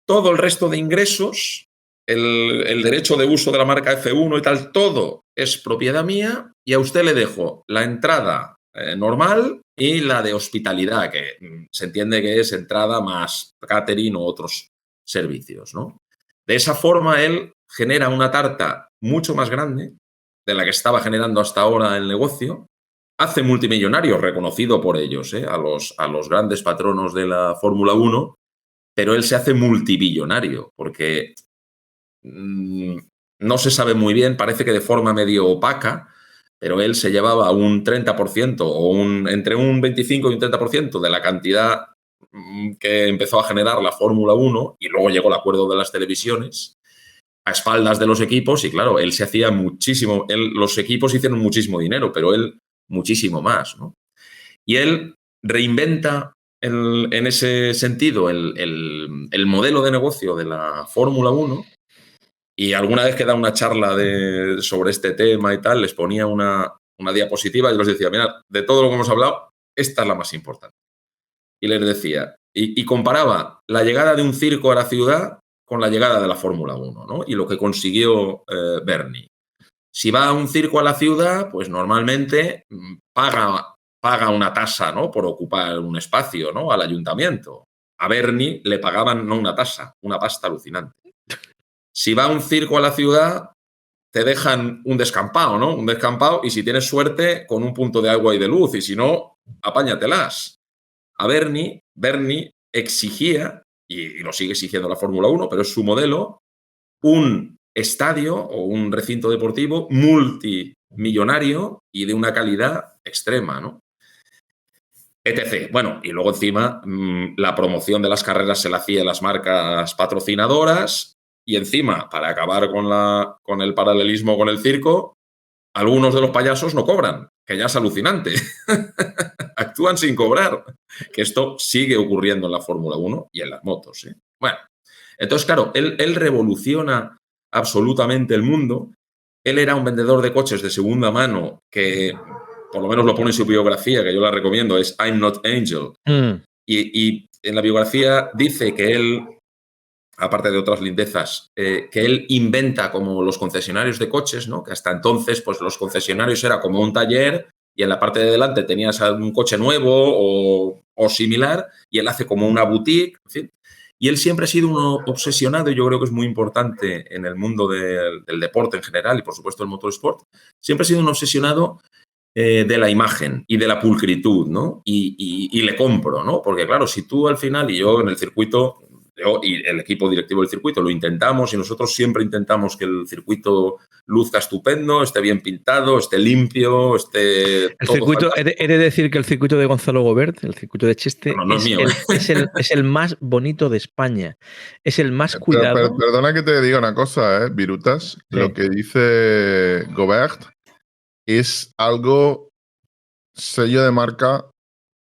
todo el resto de ingresos, el derecho de uso de la marca F1 y tal, todo es propiedad mía y a usted le dejo la entrada normal y la de hospitalidad, que se entiende que es entrada más catering o otros servicios, ¿no? De esa forma, él genera una tarta mucho más grande de la que estaba generando hasta ahora el negocio, hace multimillonario, reconocido por ellos, a los grandes patronos de la Fórmula 1, pero él se hace multibillonario, porque no se sabe muy bien, parece que de forma medio opaca, pero él se llevaba un 30% o entre un 25 y un 30% de la cantidad que empezó a generar la Fórmula 1 y luego llegó el acuerdo de las televisiones a espaldas de los equipos y claro, él se hacía muchísimo, los equipos hicieron muchísimo dinero, pero él muchísimo más, ¿no? Y él reinventa en ese sentido el modelo de negocio de la Fórmula 1 y alguna vez que da una charla sobre este tema y tal, les ponía una diapositiva y les decía, mirad, de todo lo que hemos hablado, esta es la más importante. Y les decía, y comparaba la llegada de un circo a la ciudad con la llegada de la Fórmula 1, ¿no? Y lo que consiguió Bernie. Si va a un circo a la ciudad, pues normalmente paga una tasa, ¿no? Por ocupar un espacio, ¿no? Al ayuntamiento. A Bernie le pagaban no una tasa, una pasta alucinante. Si va a un circo a la ciudad, te dejan un descampado, ¿no? Un descampado y si tienes suerte, con un punto de agua y de luz y si no, apáñatelas. A Bernie exigía, y lo sigue exigiendo la Fórmula 1, pero es su modelo, un estadio o un recinto deportivo multimillonario y de una calidad extrema, ¿no? Etc. Bueno, y luego encima la promoción de las carreras se la hacía las marcas patrocinadoras y encima, para acabar con el paralelismo con el circo, algunos de los payasos no cobran, que ya es alucinante. Actúan sin cobrar. Que esto sigue ocurriendo en la Fórmula 1 y en las motos. Bueno, entonces, claro, él revoluciona absolutamente el mundo. Él era un vendedor de coches de segunda mano que, por lo menos lo pone en su biografía, que yo la recomiendo, es I'm Not Angel. Y en la biografía dice que él, aparte de otras lindezas, que él inventa como los concesionarios de coches, ¿no? Que hasta entonces, pues los concesionarios era como un taller y en la parte de delante tenías un coche nuevo o similar y él hace como una boutique, en fin. Y él siempre ha sido un obsesionado, y yo creo que es muy importante en el mundo del deporte en general y, por supuesto, el motorsport. Siempre ha sido un obsesionado de la imagen y de la pulcritud, ¿no? Y le compro, ¿no? Porque, claro, si tú al final, y yo en el circuito, yo y el equipo directivo del circuito lo intentamos y nosotros siempre intentamos que el circuito luzca estupendo, esté bien pintado, esté limpio, esté el circuito, he de decir que el circuito de Gonzalo Gobert, el circuito de Cheste, no es mío, es el más bonito de España. Es el más cuidado. Perdona que te diga una cosa, Virutas. Sí. Lo que dice Gobert es algo sello de marca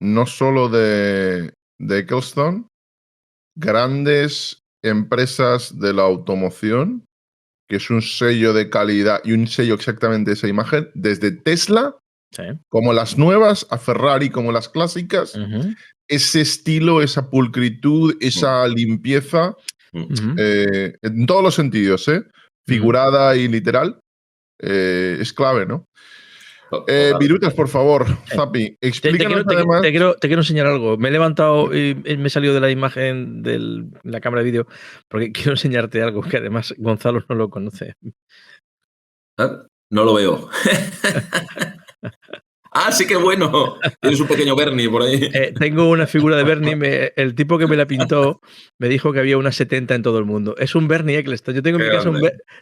no solo de Ecclestone, grandes empresas de la automoción, que es un sello de calidad y un sello exactamente de esa imagen, desde Tesla, sí, como las nuevas, a Ferrari como las clásicas, ese estilo, esa pulcritud, esa limpieza, en todos los sentidos, figurada y literal, es clave, ¿no? Virutas, por favor, Zapi, explícanos además... Te quiero enseñar algo. Me he levantado y me he salido de la imagen de la cámara de vídeo porque quiero enseñarte algo que además Gonzalo no lo conoce. No lo veo. ¡Ah, sí que bueno! Tienes un pequeño Bernie por ahí. Tengo una figura de Bernie. El tipo que me la pintó me dijo que había unas 70 en todo el mundo. Es un Bernie Ecclestone. Yo tengo en mi casa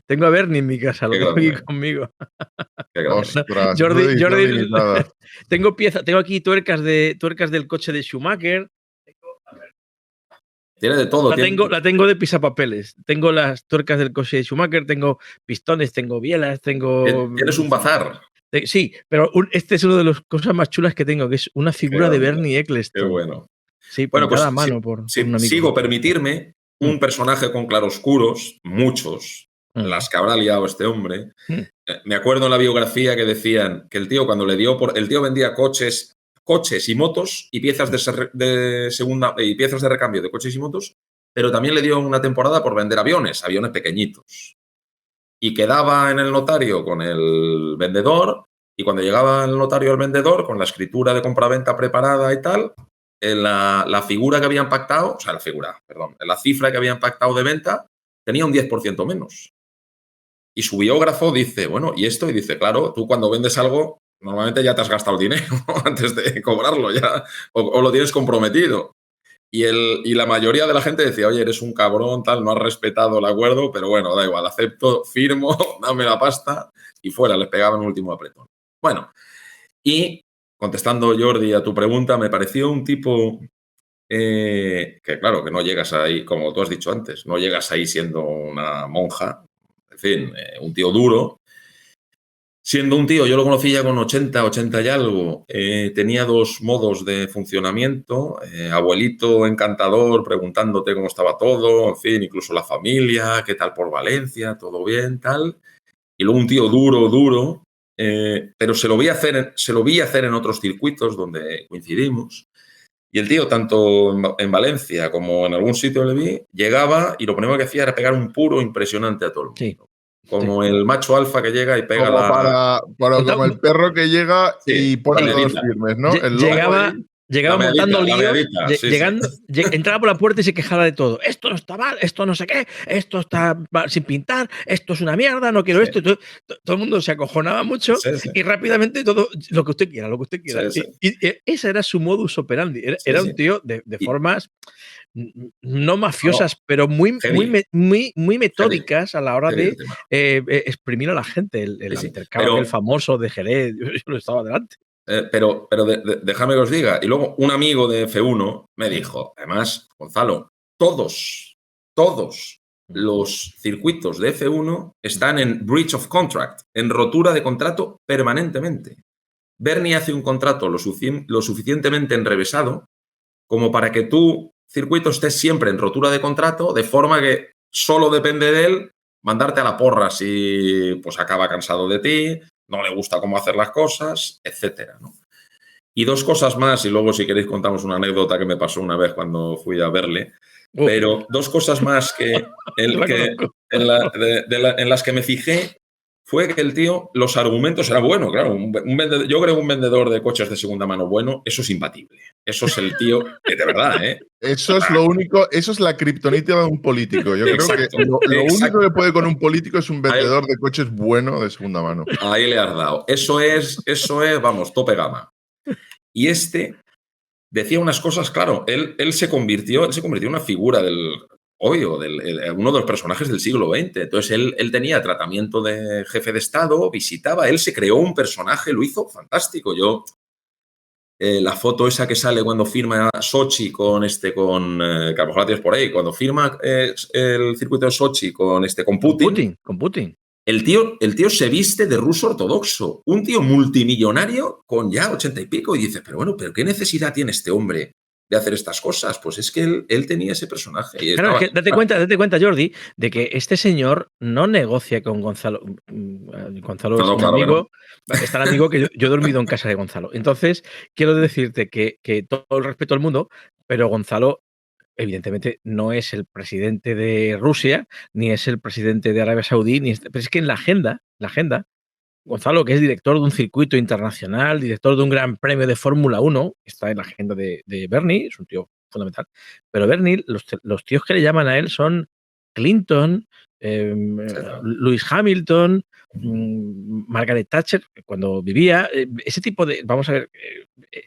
tengo a Bernie en mi casa. Lo tengo aquí conmigo. Ostras, Jordi, tengo aquí tuercas del coche de Schumacher. Tiene de todo. La tengo de pisapapeles. Tengo las tuercas del coche de Schumacher, tengo pistones, tengo bielas, tengo... Tienes un bazar. Sí, pero este es una de las cosas más chulas que tengo, que es una figura de Bernie Ecclestone. Qué bueno. Sí, bueno, pues a mano por un amigo. Sigo, permitirme un personaje con claroscuros, muchos, las que habrá liado este hombre. Me acuerdo en la biografía que decían que el tío cuando le dio el tío vendía coches y motos y piezas de segunda y piezas de recambio de coches y motos, pero también le dio una temporada por vender aviones pequeñitos. Y quedaba en el notario con el vendedor y cuando llegaba el notario al vendedor con la escritura de compraventa preparada y tal, la figura que habían pactado, o sea, la cifra que habían pactado de venta tenía un 10% menos. Y su biógrafo dice, bueno, ¿y esto? Y dice, claro, tú cuando vendes algo, normalmente ya te has gastado el dinero antes de cobrarlo ya, o lo tienes comprometido. Y la mayoría de la gente decía, oye, eres un cabrón, tal, no has respetado el acuerdo, pero bueno, da igual, acepto, firmo, dame la pasta y fuera, les pegaban un último apretón. Bueno, y contestando, Jordi, a tu pregunta, me pareció un tipo que, claro, que no llegas ahí, como tú has dicho antes, no llegas ahí siendo una monja, en fin, un tío duro. Siendo un tío, yo lo conocí ya con 80 y algo, tenía dos modos de funcionamiento, abuelito encantador, preguntándote cómo estaba todo, en fin, incluso la familia, qué tal por Valencia, todo bien, tal. Y luego un tío duro, pero se lo vi hacer en otros circuitos donde coincidimos. Y el tío, tanto en Valencia como en algún sitio le vi, llegaba y lo primero que hacía era pegar un puro impresionante a todo el mundo. Sí. Como el macho alfa que llega y pega Como la... como el perro que llega Sí, y pone la todos medita. firmes, ¿no? El lobo Llegaba, ahí. llegaba La montando medita, la líos, medita, sí, sí. entraba por la puerta y se quejaba de todo. Esto no está mal, esto no sé qué, esto está sin pintar, esto es una mierda, no quiero Sí. esto. Todo el mundo se acojonaba mucho Sí, sí. y rápidamente todo, lo que usted quiera, lo que usted quiera. Sí, sí. Y ese era su modus operandi. Sí, Era sí. un tío de Y- formas no mafiosas, pero muy, heavy, muy metódicas a la hora heavy el de tema. exprimir a la gente. El Sí, sí. altercado aquel famoso de Jerez, yo lo estaba delante. Pero déjame que os diga. Y luego un amigo de F1 me dijo, además, Gonzalo, todos los circuitos de F1 están en breach of contract, en rotura de contrato permanentemente. Bernie hace un contrato lo suficientemente enrevesado como para que tu circuito estés siempre en rotura de contrato, de forma que solo depende de él mandarte a la porra si pues acaba cansado de ti, no le gusta cómo hacer las cosas, etcétera, ¿no? Y dos cosas más, y luego si queréis contamos una anécdota que me pasó una vez cuando fui a verle, pero dos cosas más en las que me fijé fue que el tío, los argumentos eran buenos, claro. Yo creo que un vendedor de coches de segunda mano bueno, eso es imbatible. Eso es el tío que de verdad, ¿eh? Eso es lo único, eso es la kriptonita de un político. Yo creo que lo único que puede con un político es un vendedor de coches bueno de segunda mano. Ahí le has dado. Eso es, vamos, tope gama. Y este decía unas cosas, claro, él se convirtió en una figura uno de los personajes del siglo XX. Entonces, él tenía tratamiento de jefe de Estado, visitaba, él se creó un personaje, lo hizo fantástico. La foto esa que sale cuando firma Sochi que a lo mejor la tienes por ahí, cuando firma el circuito de Sochi con Putin. Con Putin. El tío se viste de ruso ortodoxo, un tío multimillonario con ya 80 y pico, y dices, pero ¿qué necesidad tiene este hombre de hacer estas cosas? Pues es que él tenía ese personaje. Y claro, es que date cuenta, Jordi, de que este señor no negocia con Gonzalo. Gonzalo es un amigo, es tan amigo que yo he dormido en casa de Gonzalo. Entonces, quiero decirte que todo el respeto al mundo, pero Gonzalo evidentemente no es el presidente de Rusia, ni es el presidente de Arabia Saudí, pero es que en la agenda, Gonzalo, que es director de un circuito internacional, director de un gran premio de Fórmula 1, está en la agenda de Bernie, es un tío fundamental. Pero Bernie, los tíos que le llaman a él son Clinton, Lewis Hamilton, Margaret Thatcher, cuando vivía. Ese tipo de. Vamos a ver,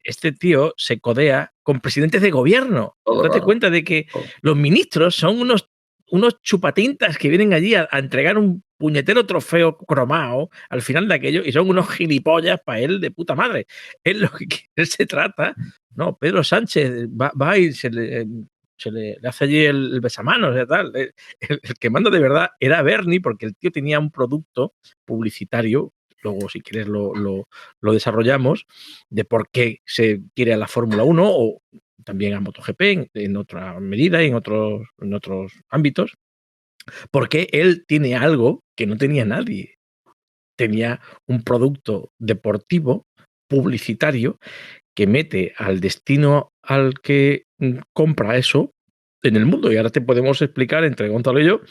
este tío se codea con presidentes de gobierno. Date cuenta de que los ministros son unos chupatintas que vienen allí a entregar un puñetero trofeo cromado al final de aquello y son unos gilipollas para él de puta madre. Es lo que él se trata. No, Pedro Sánchez va y se le hace allí el besamanos y tal. El que manda de verdad era Bernie, porque el tío tenía un producto publicitario. Luego, si quieres, lo desarrollamos, de por qué se quiere a la Fórmula 1 o también a MotoGP en otra medida y en otros ámbitos, porque él tiene algo que no tenía nadie. Tenía un producto deportivo, publicitario, que mete al destino al que compra eso en el mundo. Y ahora te podemos explicar entre Gonzalo y yo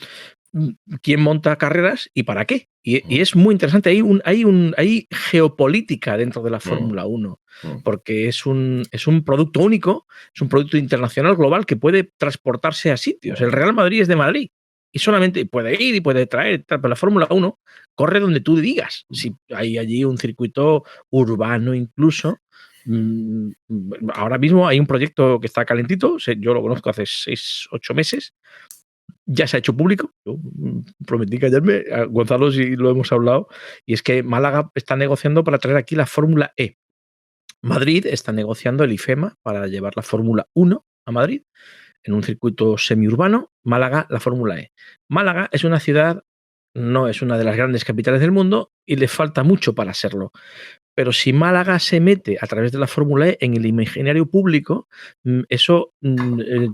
quién monta carreras y para qué. Y es muy interesante. Hay geopolítica dentro de la Fórmula 1, porque es un producto único, es un producto internacional global que puede transportarse a sitios. El Real Madrid es de Madrid y solamente puede ir y puede traer, pero la Fórmula 1 corre donde tú digas. Si hay allí un circuito urbano incluso. Ahora mismo hay un proyecto que está calentito, yo lo conozco hace 6-8 meses, ya se ha hecho público. Yo prometí callarme, a Gonzalo sí lo hemos hablado, y es que Málaga está negociando para traer aquí la Fórmula E. Madrid está negociando el IFEMA para llevar la Fórmula 1 a Madrid en un circuito semiurbano. Málaga, la Fórmula E. Málaga es una ciudad, no es una de las grandes capitales del mundo y le falta mucho para serlo. Pero si Málaga se mete a través de la Fórmula E en el imaginario público, eso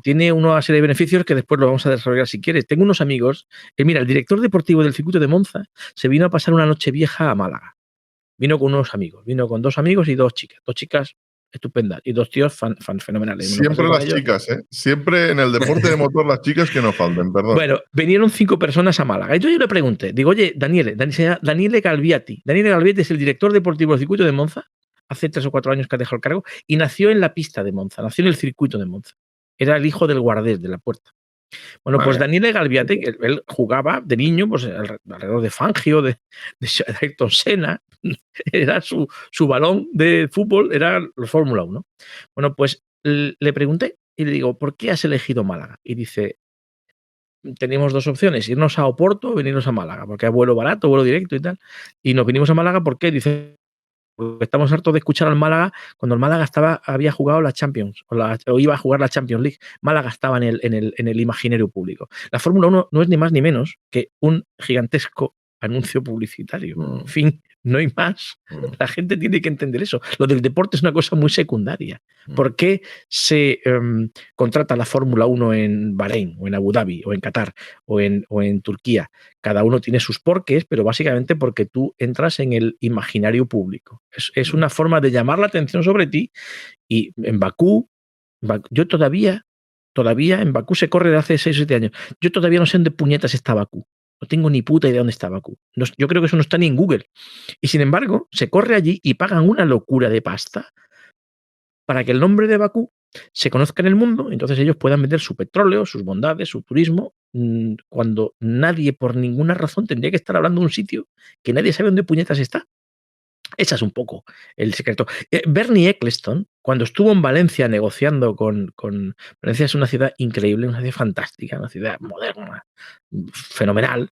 tiene una serie de beneficios que después lo vamos a desarrollar si quieres. Tengo unos amigos mira, el director deportivo del circuito de Monza se vino a pasar una noche vieja a Málaga. Vino con unos amigos, vino con 2 amigos y 2 chicas. 2 chicas estupenda. Y 2 tíos fenomenales. Siempre las chicas, ¿eh? Siempre en el deporte de motor las chicas que no falten, perdón. Bueno, vinieron 5 personas a Málaga. Entonces yo le pregunté, digo, oye, Daniele Galviati. Daniele Galviati es el director deportivo del circuito de Monza, hace 3 o 4 años que ha dejado el cargo, y nació en la pista de Monza, nació en el circuito de Monza. Era el hijo del guardés de la puerta. Bueno, pues Daniele Galviati, él jugaba de niño pues, alrededor de Fangio, de Ayrton Senna, era su balón de fútbol, era la Fórmula 1. Bueno, pues le pregunté y le digo, ¿por qué has elegido Málaga? Y dice, teníamos 2 opciones, irnos a Oporto o venirnos a Málaga, porque hay vuelo barato, vuelo directo y tal. Y nos vinimos a Málaga porque dice, estamos hartos de escuchar al Málaga cuando el Málaga había jugado la Champions o iba a jugar la Champions League. Málaga estaba en el imaginario público. La Fórmula 1 no es ni más ni menos que un gigantesco anuncio publicitario. En fin, no hay más. La gente tiene que entender eso. Lo del deporte es una cosa muy secundaria. ¿Por qué se contrata la Fórmula 1 en Bahrein, o en Abu Dhabi, o en Qatar, o en Turquía? Cada uno tiene sus porqués, pero básicamente porque tú entras en el imaginario público. Es una forma de llamar la atención sobre ti. Y en Bakú, yo todavía en Bakú se corre de hace 6 o 7 años. Yo todavía no sé dónde puñetas está Bakú. No tengo ni puta idea de dónde está Bakú. Yo creo que eso no está ni en Google. Y sin embargo, se corre allí y pagan una locura de pasta para que el nombre de Bakú se conozca en el mundo, entonces ellos puedan vender su petróleo, sus bondades, su turismo, cuando nadie por ninguna razón tendría que estar hablando de un sitio que nadie sabe dónde puñetas está. Ese es un poco el secreto. Bernie Ecclestone, cuando estuvo en Valencia negociando con Valencia, es una ciudad increíble, una ciudad fantástica, una ciudad moderna, fenomenal,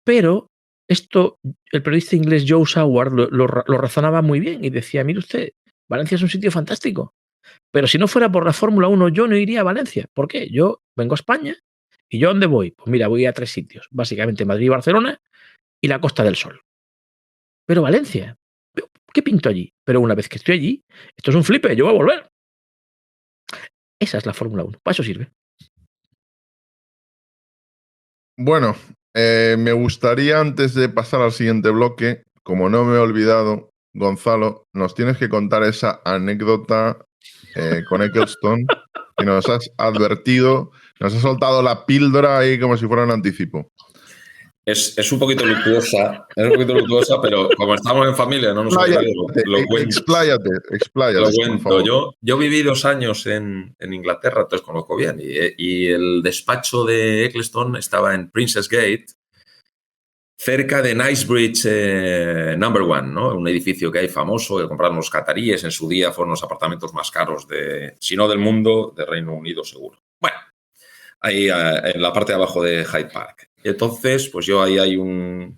pero esto, el periodista inglés Joe Saward lo razonaba muy bien y decía, mire usted, Valencia es un sitio fantástico, pero si no fuera por la Fórmula 1 yo no iría a Valencia. ¿Por qué? Yo vengo a España y ¿yo a dónde voy? Pues mira, voy a 3 sitios, básicamente Madrid y Barcelona y la Costa del Sol. Pero Valencia, ¿qué pinto allí? Pero una vez que estoy allí, esto es un flipe, yo voy a volver. Esa es la Fórmula 1, para eso sirve. Bueno, me gustaría, antes de pasar al siguiente bloque, como no me he olvidado, Gonzalo, nos tienes que contar esa anécdota con Ecclestone que nos has advertido, nos has soltado la píldora ahí como si fuera un anticipo. Es un poquito luctuosa, pero como estamos en familia, no nos lo cuento. Expláyate, lo cuento. Yo viví 2 años en Inglaterra, entonces conozco bien. Y el despacho de Ecclestone estaba en Princess Gate, cerca de Knightsbridge No. 1, ¿no? Un edificio que hay famoso, que compraron los cataríes. En su día fueron los apartamentos más caros, si no del mundo, de Reino Unido seguro. Bueno, ahí en la parte de abajo de Hyde Park. Y entonces, pues yo ahí hay una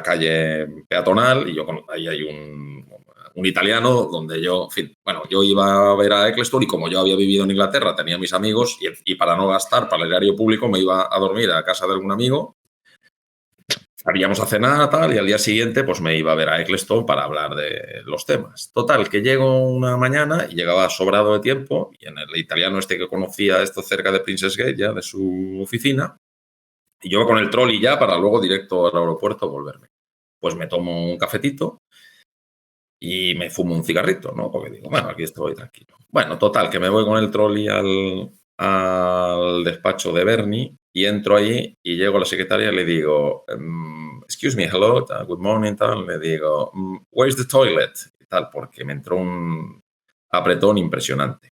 calle peatonal y ahí hay un italiano donde yo, en fin, bueno, yo iba a ver a Ecclestone y como yo había vivido en Inglaterra, tenía mis amigos y para no gastar para el erario público me iba a dormir a casa de algún amigo. Salíamos a cenar, tal, y al día siguiente pues me iba a ver a Ecclestone para hablar de los temas. Total, que llego una mañana y llegaba sobrado de tiempo y en el italiano que conocía esto cerca de Princess Gate, ya de su oficina, y yo con el trolley ya para luego directo al aeropuerto volverme. Pues me tomo un cafetito y me fumo un cigarrito, ¿no? Porque digo, bueno, aquí estoy tranquilo. Bueno, total, que me voy con el trolley al despacho de Bernie y entro ahí y llego a la secretaria y le digo, excuse me, hello, good morning, tal. Le digo, where's the toilet? Y tal, porque me entró un apretón impresionante.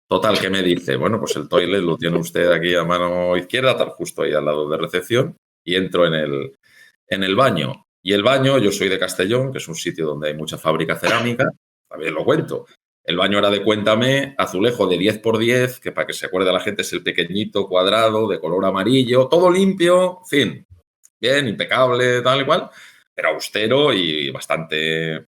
Total, que me dice, bueno, pues el toilet lo tiene usted aquí a mano izquierda, tal, justo ahí al lado de recepción, y entro en el baño. Y el baño, yo soy de Castellón, que es un sitio donde hay mucha fábrica cerámica, también lo cuento. El baño era de Cuéntame, azulejo de 10x10, que para que se acuerde la gente es el pequeñito cuadrado de color amarillo, todo limpio, en fin, bien, impecable, tal y cual, pero austero y bastante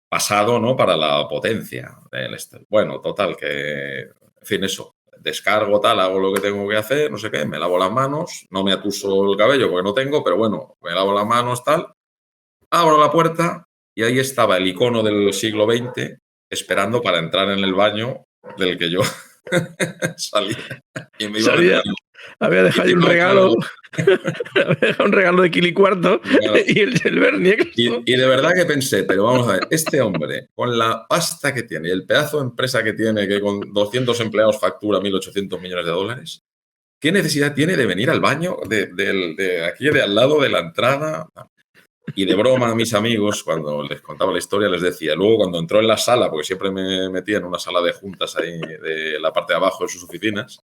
pasado, ¿no? Para la potencia del Bueno, total, que, en fin, eso, descargo, tal, hago lo que tengo que hacer, no sé qué, me lavo las manos, no me atuso el cabello porque no tengo, pero bueno, me lavo las manos, tal, abro la puerta y ahí estaba el icono del siglo XX esperando para entrar en el baño del que yo Salía y me iba a vender. Había dejado ahí un regalo. Había dejado un regalo de Kili Cuarto y el Bernie Ecclestone. Y de verdad que pensé, pero vamos a ver, este hombre, con la pasta que tiene y el pedazo de empresa que tiene, que con 200 empleados factura 1.800 millones de dólares, ¿qué necesidad tiene de venir al baño de aquí, de al lado de la entrada? Y de broma a mis amigos, cuando les contaba la historia, les decía, luego cuando entró en la sala, porque siempre me metía en una sala de juntas ahí de la parte de abajo de sus oficinas,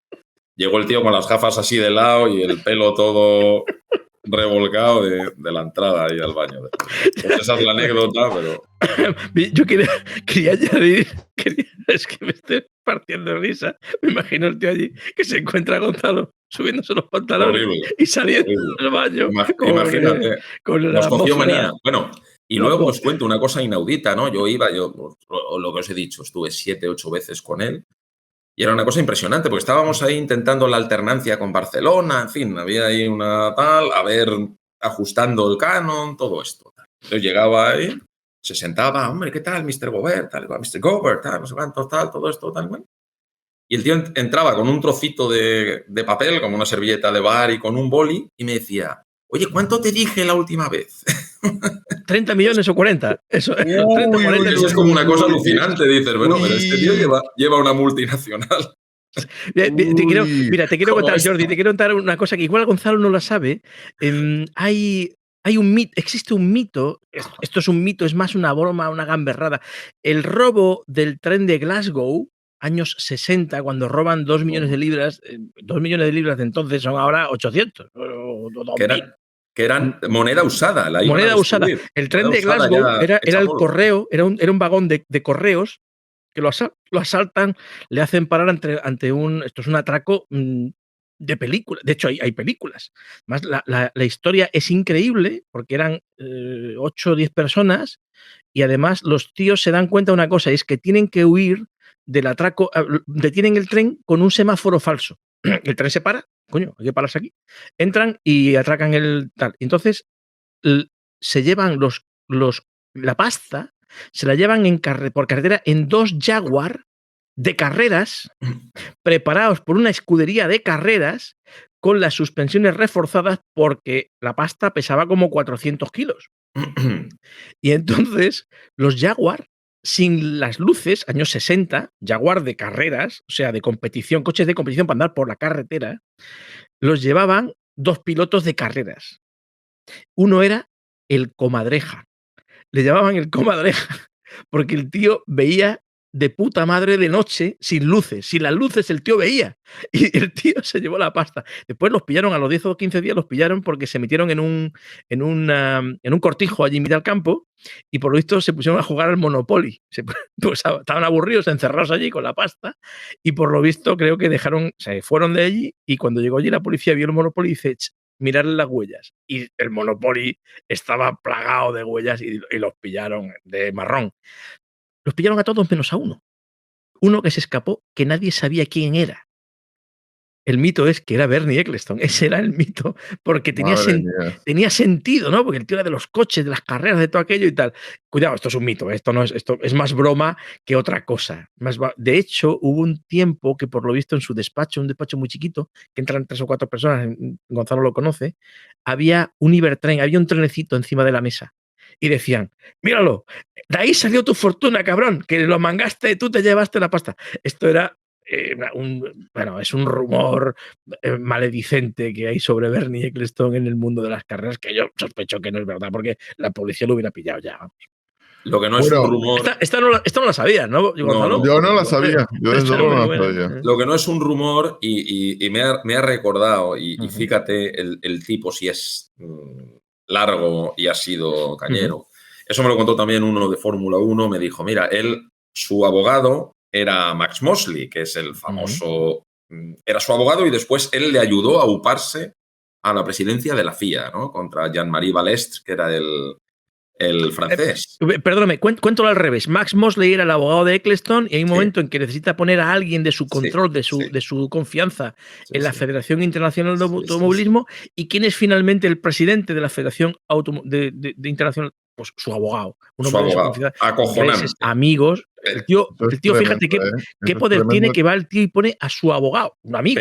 llegó el tío con las gafas así de lado y el pelo todo revolcado de la entrada ahí al baño. Pues esa es la anécdota, pero... Yo quería añadir, es que me estoy partiendo de risa. Me imagino el tío allí que se encuentra a Gonzalo subiéndose los pantalones Horrible, y saliendo horrible. del baño. Imagínate, con nos la cogió atmósfera. manía. Bueno, y luego os cuento una cosa inaudita, ¿no? Yo lo que os he dicho, estuve 7, 8 veces con él. Y era una cosa impresionante, porque estábamos ahí intentando la alternancia con Barcelona, en fin, había ahí una tal, a ver, ajustando el canon, todo esto. Entonces llegaba ahí, se sentaba, hombre, ¿qué tal, Mr. Gobert? Tal, Mr. Gobert, tal, no sé cuánto, tal, todo esto, tal, bueno. Y el tío entraba con un trocito de papel, como una servilleta de bar y con un boli, y me decía, oye, ¿cuánto te dije la última vez? 30 millones o 40. Eso, 30, 40 eso es como una cosa alucinante. Dices, bueno, pero este tío lleva una multinacional. Mira, te quiero contar, Jordi, te quiero contar una cosa que igual Gonzalo no la sabe. Hay un mito, existe un mito, esto es un mito, es más una broma, una gamberrada. El robo del tren de Glasgow, años 60, cuando roban 2 millones de libras, 2 millones de libras de entonces son ahora 800. Que eran moneda usada. Moneda usada. El tren de Glasgow era el correo, era un vagón de correos que lo asaltan, le hacen parar ante un... Esto es un atraco de película. De hecho, hay películas. Más la historia es increíble porque eran 8 o 10 personas y además los tíos se dan cuenta de una cosa, es que tienen que huir del atraco, detienen el tren con un semáforo falso. El tren se para, coño, hay que pararse aquí. Entran y atracan el tal. Entonces, se llevan la pasta, se la llevan por carretera en 2 Jaguar de carreras, preparados por una escudería de carreras, con las suspensiones reforzadas porque la pasta pesaba como 400 kilos. Y entonces, los Jaguar, sin las luces, años 60, Jaguar de carreras, o sea, de competición, coches de competición para andar por la carretera, los llevaban 2 pilotos de carreras. Uno era el comadreja. Le llamaban el comadreja porque el tío veía de puta madre de noche sin luces. Sin las luces el tío veía. Y el tío se llevó la pasta. Después los pillaron, a los 10 o 15 días los pillaron porque se metieron en un cortijo allí en mitad del campo y por lo visto se pusieron a jugar al Monopoly. Pues estaban aburridos, encerrados allí con la pasta y por lo visto creo que se fueron de allí y cuando llegó allí la policía vio el Monopoly y dice, mirarle las huellas. Y el Monopoly estaba plagado de huellas y los pillaron de marrón. Los pillaron a todos menos a uno. Uno que se escapó, que nadie sabía quién era. El mito es que era Bernie Ecclestone. Ese era el mito, porque tenía sentido, ¿no? Porque el tío era de los coches, de las carreras, de todo aquello y tal. Cuidado, esto es un mito, esto es más broma que otra cosa. De hecho, hubo un tiempo que por lo visto en su despacho, un despacho muy chiquito, que entran 3 o 4 personas, Gonzalo lo conoce, había un Ibertren, había un trenecito encima de la mesa. Y decían, míralo, de ahí salió tu fortuna, cabrón, que lo mangaste, tú te llevaste la pasta. Esto era es un rumor maledicente que hay sobre Bernie Ecclestone en el mundo de las carreras, que yo sospecho que no es verdad, porque la policía lo hubiera pillado ya. Lo que no es un rumor... Esto no la sabías, ¿no, Gonzalo? Yo no la sabía. Yo desde luego no la sabía. Lo que no es un rumor, y me ha recordado, y fíjate el tipo si es largo y ha sido cañero. Eso me lo contó también uno de Fórmula 1, me dijo, mira, su abogado era Max Mosley, que es el famoso... Era su abogado y después él le ayudó a uparse a la presidencia de la FIA, ¿no? Contra Jean-Marie Balestre, que era el francés. Perdóname, cuéntalo al revés. Max Mosley era el abogado de Ecclestone y hay un momento en que necesita poner a alguien de su control, de su confianza en la Federación Internacional de Automovilismo. ¿Y quién es finalmente el presidente de la Federación de Internacional? Pues su abogado. Acojonante. Amigos, El tío, fíjate qué Eso es poder tremendo. tiene, que va el tío y pone a su abogado, un amigo.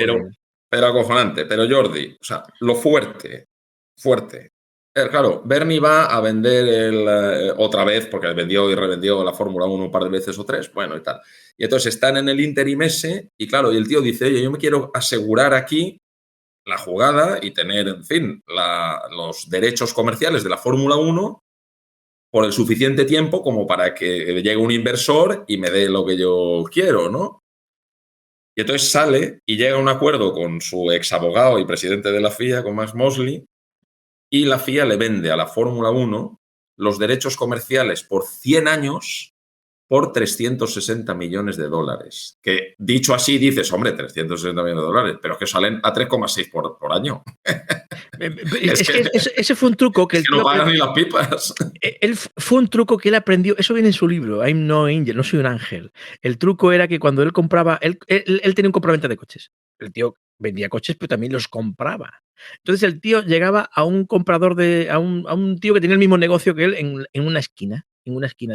Pero acojonante. Pero Jordi, o sea, lo fuerte. Claro, Bernie va a vender otra vez, porque vendió y revendió la Fórmula 1 un par de veces o tres, bueno, y tal. Y entonces están en el interim ese, y claro, y el tío dice, oye, yo me quiero asegurar aquí la jugada y tener, en fin, los derechos comerciales de la Fórmula 1 por el suficiente tiempo como para que llegue un inversor y me dé lo que yo quiero, ¿no? Y entonces sale y llega a un acuerdo con su ex abogado y presidente de la FIA, con Max Mosley, y la FIA le vende a la Fórmula 1 los derechos comerciales por 100 años por 360 millones de dólares. Que dicho así dices, hombre, 360 millones de dólares, pero es que salen a 3,6 por año. Ese fue un truco que es que no pagan ni las pipas. Fue un truco que él aprendió, eso viene en su libro, I'm no angel, no soy un ángel. El truco era que cuando él compraba, él tenía un compraventa de coches. El tío vendía coches, pero también los compraba. Entonces el tío llegaba a un comprador a un tío que tenía el mismo negocio que él en una esquina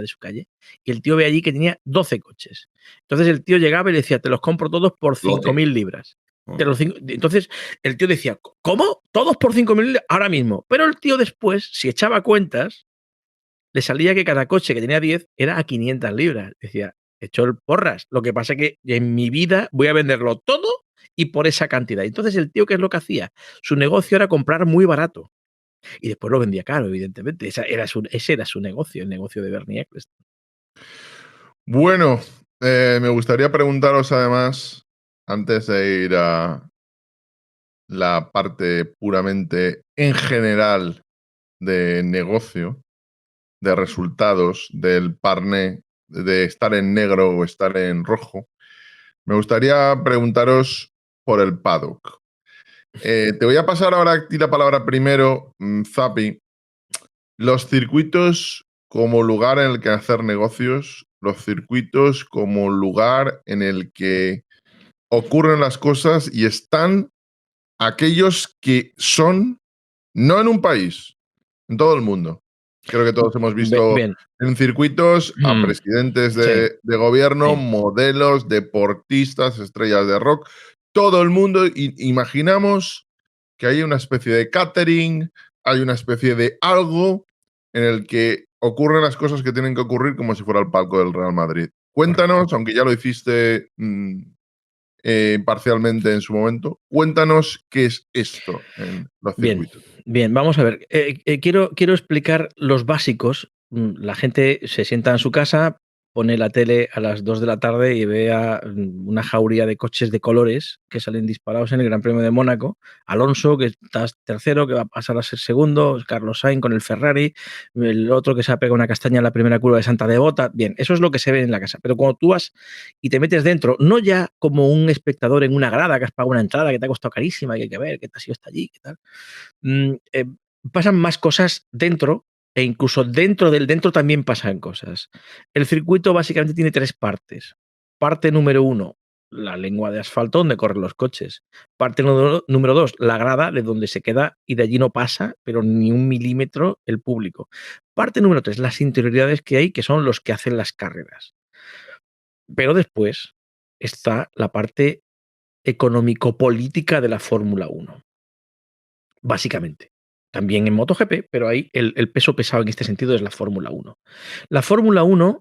de su calle, y el tío ve allí que tenía 12 coches. Entonces el tío llegaba y le decía, te los compro todos por 5.000 libras. Entonces el tío decía, ¿cómo? ¿Todos por 5.000 libras? Ahora mismo. Pero el tío después, si echaba cuentas, le salía que cada coche que tenía 10 era a 500 libras. Decía, echó el porras. Lo que pasa es que en mi vida voy a venderlo todo y por esa cantidad. Entonces el tío, ¿qué es lo que hacía? Su negocio era comprar muy barato. Y después lo vendía caro, evidentemente. Ese era su negocio, el negocio de Bernie Ecclestone. Bueno, me gustaría preguntaros además, antes de ir a la parte puramente en general de negocio, de resultados, del parné, de estar en negro o estar en rojo, me gustaría preguntaros por el paddock. Te voy a pasar ahora a ti la palabra primero, Zapi. Los circuitos como lugar en el que hacer negocios, los circuitos como lugar en el que ocurren las cosas y están aquellos que son, no en un país, en todo el mundo. Creo que todos hemos visto en circuitos a presidentes de gobierno, modelos, deportistas, estrellas de rock, todo el mundo. Imaginamos que hay una especie de catering, hay una especie de algo en el que ocurren las cosas que tienen que ocurrir como si fuera el palco del Real Madrid. Cuéntanos, aunque ya lo hiciste parcialmente en su momento, cuéntanos qué es esto en los circuitos. Bien, vamos a ver. Quiero explicar los básicos. La gente se sienta en su casa, pone la tele a las 2 de la tarde y ve a una jauría de coches de colores que salen disparados en el Gran Premio de Mónaco. Alonso, que está tercero, que va a pasar a ser segundo, Carlos Sainz con el Ferrari, el otro que se ha pegado una castaña en la primera curva de Santa Devota. Bien, eso es lo que se ve en la casa. Pero cuando tú vas y te metes dentro, no ya como un espectador en una grada que has pagado una entrada que te ha costado carísima y que hay que ver qué tal si está allí, qué tal. Pasan más cosas dentro, e incluso dentro del dentro también pasan cosas. El circuito básicamente tiene 3 partes. Parte número 1, la lengua de asfalto donde corren los coches. Parte número 2, la grada de donde se queda y de allí no pasa, pero ni un milímetro el público. Parte número 3, las interioridades que hay, que son los que hacen las carreras. Pero después está la parte económico-política de la Fórmula 1. Básicamente. También en MotoGP, pero ahí el peso pesado en este sentido es la Fórmula 1. La Fórmula 1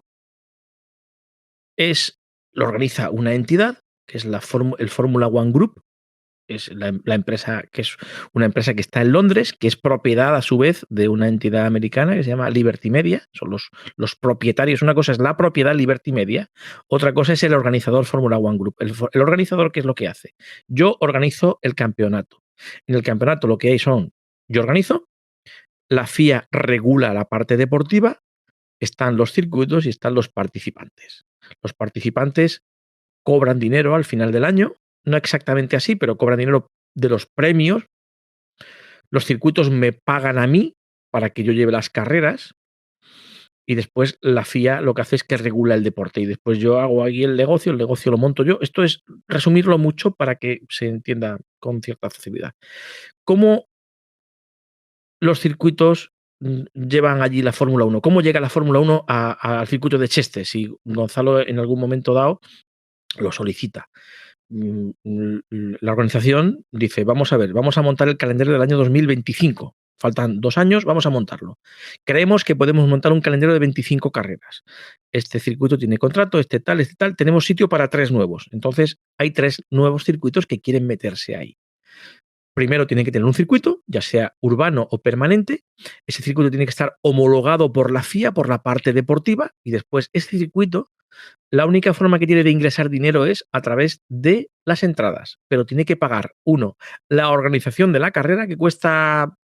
lo organiza una entidad, que es el Fórmula One Group, es la empresa, que es una empresa que está en Londres, que es propiedad a su vez de una entidad americana que se llama Liberty Media, son los propietarios. Una cosa es la propiedad Liberty Media, otra cosa es el organizador Fórmula One Group. El organizador, ¿qué es lo que hace? Yo organizo el campeonato. En el campeonato lo que hay yo organizo, la FIA regula la parte deportiva, están los circuitos y están los participantes. Los participantes cobran dinero al final del año, no exactamente así, pero cobran dinero de los premios. Los circuitos me pagan a mí para que yo lleve las carreras y después la FIA lo que hace es que regula el deporte y después yo hago ahí el negocio lo monto yo. Esto es resumirlo mucho para que se entienda con cierta facilidad. ¿Cómo los circuitos llevan allí la Fórmula 1? ¿Cómo llega la Fórmula 1 al circuito de Cheste? Si Gonzalo en algún momento dado lo solicita. La organización dice, vamos a ver, vamos a montar el calendario del año 2025. Faltan 2 años, vamos a montarlo. Creemos que podemos montar un calendario de 25 carreras. Este circuito tiene contrato, este tal, tenemos sitio para 3 nuevos. Entonces, hay 3 nuevos circuitos que quieren meterse ahí. Primero tienen que tener un circuito, ya sea urbano o permanente. Ese circuito tiene que estar homologado por la FIA, por la parte deportiva, y después ese circuito, la única forma que tiene de ingresar dinero es a través de las entradas, pero tiene que pagar, uno, la organización de la carrera, que cuesta,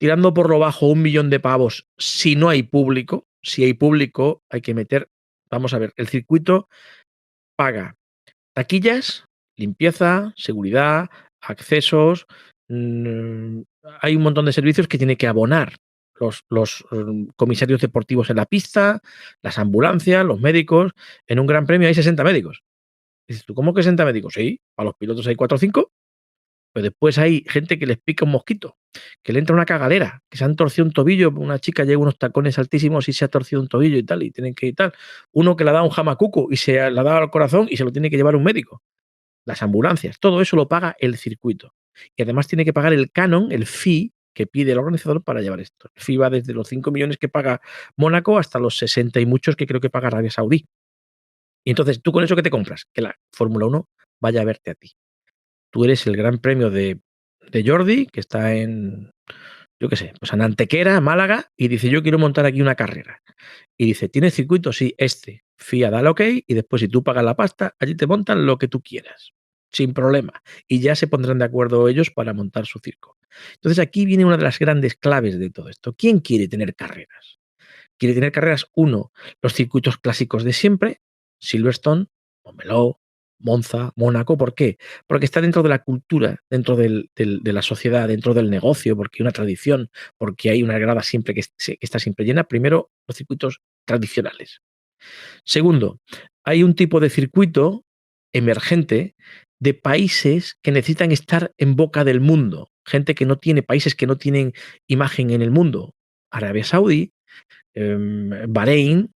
tirando por lo bajo, 1 millón de pavos si no hay público. Si hay público, hay que meter, vamos a ver, el circuito paga taquillas, limpieza, seguridad, accesos, hay un montón de servicios que tiene que abonar los comisarios deportivos en la pista, las ambulancias, los médicos. En un gran premio hay 60 médicos. Dices tú, ¿cómo que 60 médicos? Sí, para los pilotos hay 4 o 5, pero después hay gente que les pica un mosquito, que le entra una cagalera, que se han torcido un tobillo, una chica lleva unos tacones altísimos y se ha torcido un tobillo y tal, y tienen que ir tal. Uno que le ha dado un jamacuco y se la ha dado al corazón y se lo tiene que llevar un médico. Las ambulancias, todo eso lo paga el circuito. Y además tiene que pagar el canon, el fee que pide el organizador para llevar esto. El fee va desde los 5 millones que paga Mónaco hasta los 60 y muchos que creo que paga Arabia Saudí. Y entonces, ¿tú con eso qué te compras? Que la Fórmula 1 vaya a verte a ti. Tú eres el Gran Premio de Jordi, que está en, yo qué sé, pues en Antequera, Málaga, y dice, yo quiero montar aquí una carrera. Y dice, ¿tienes circuito? Sí, este. FIA da el ok, y después si tú pagas la pasta, allí te montan lo que tú quieras, sin problema. Y ya se pondrán de acuerdo ellos para montar su circo. Entonces aquí viene una de las grandes claves de todo esto. ¿Quién quiere tener carreras? Quiere tener carreras, uno, los circuitos clásicos de siempre, Silverstone, Montmeló, Monza, Mónaco. ¿Por qué? Porque está dentro de la cultura, dentro de la sociedad, dentro del negocio, porque hay una tradición, porque hay una grada siempre que está siempre llena. Primero, los circuitos tradicionales. Segundo, hay un tipo de circuito emergente de países que necesitan estar en boca del mundo. Gente que no tiene, países que no tienen imagen en el mundo. Arabia Saudí, Bahrein,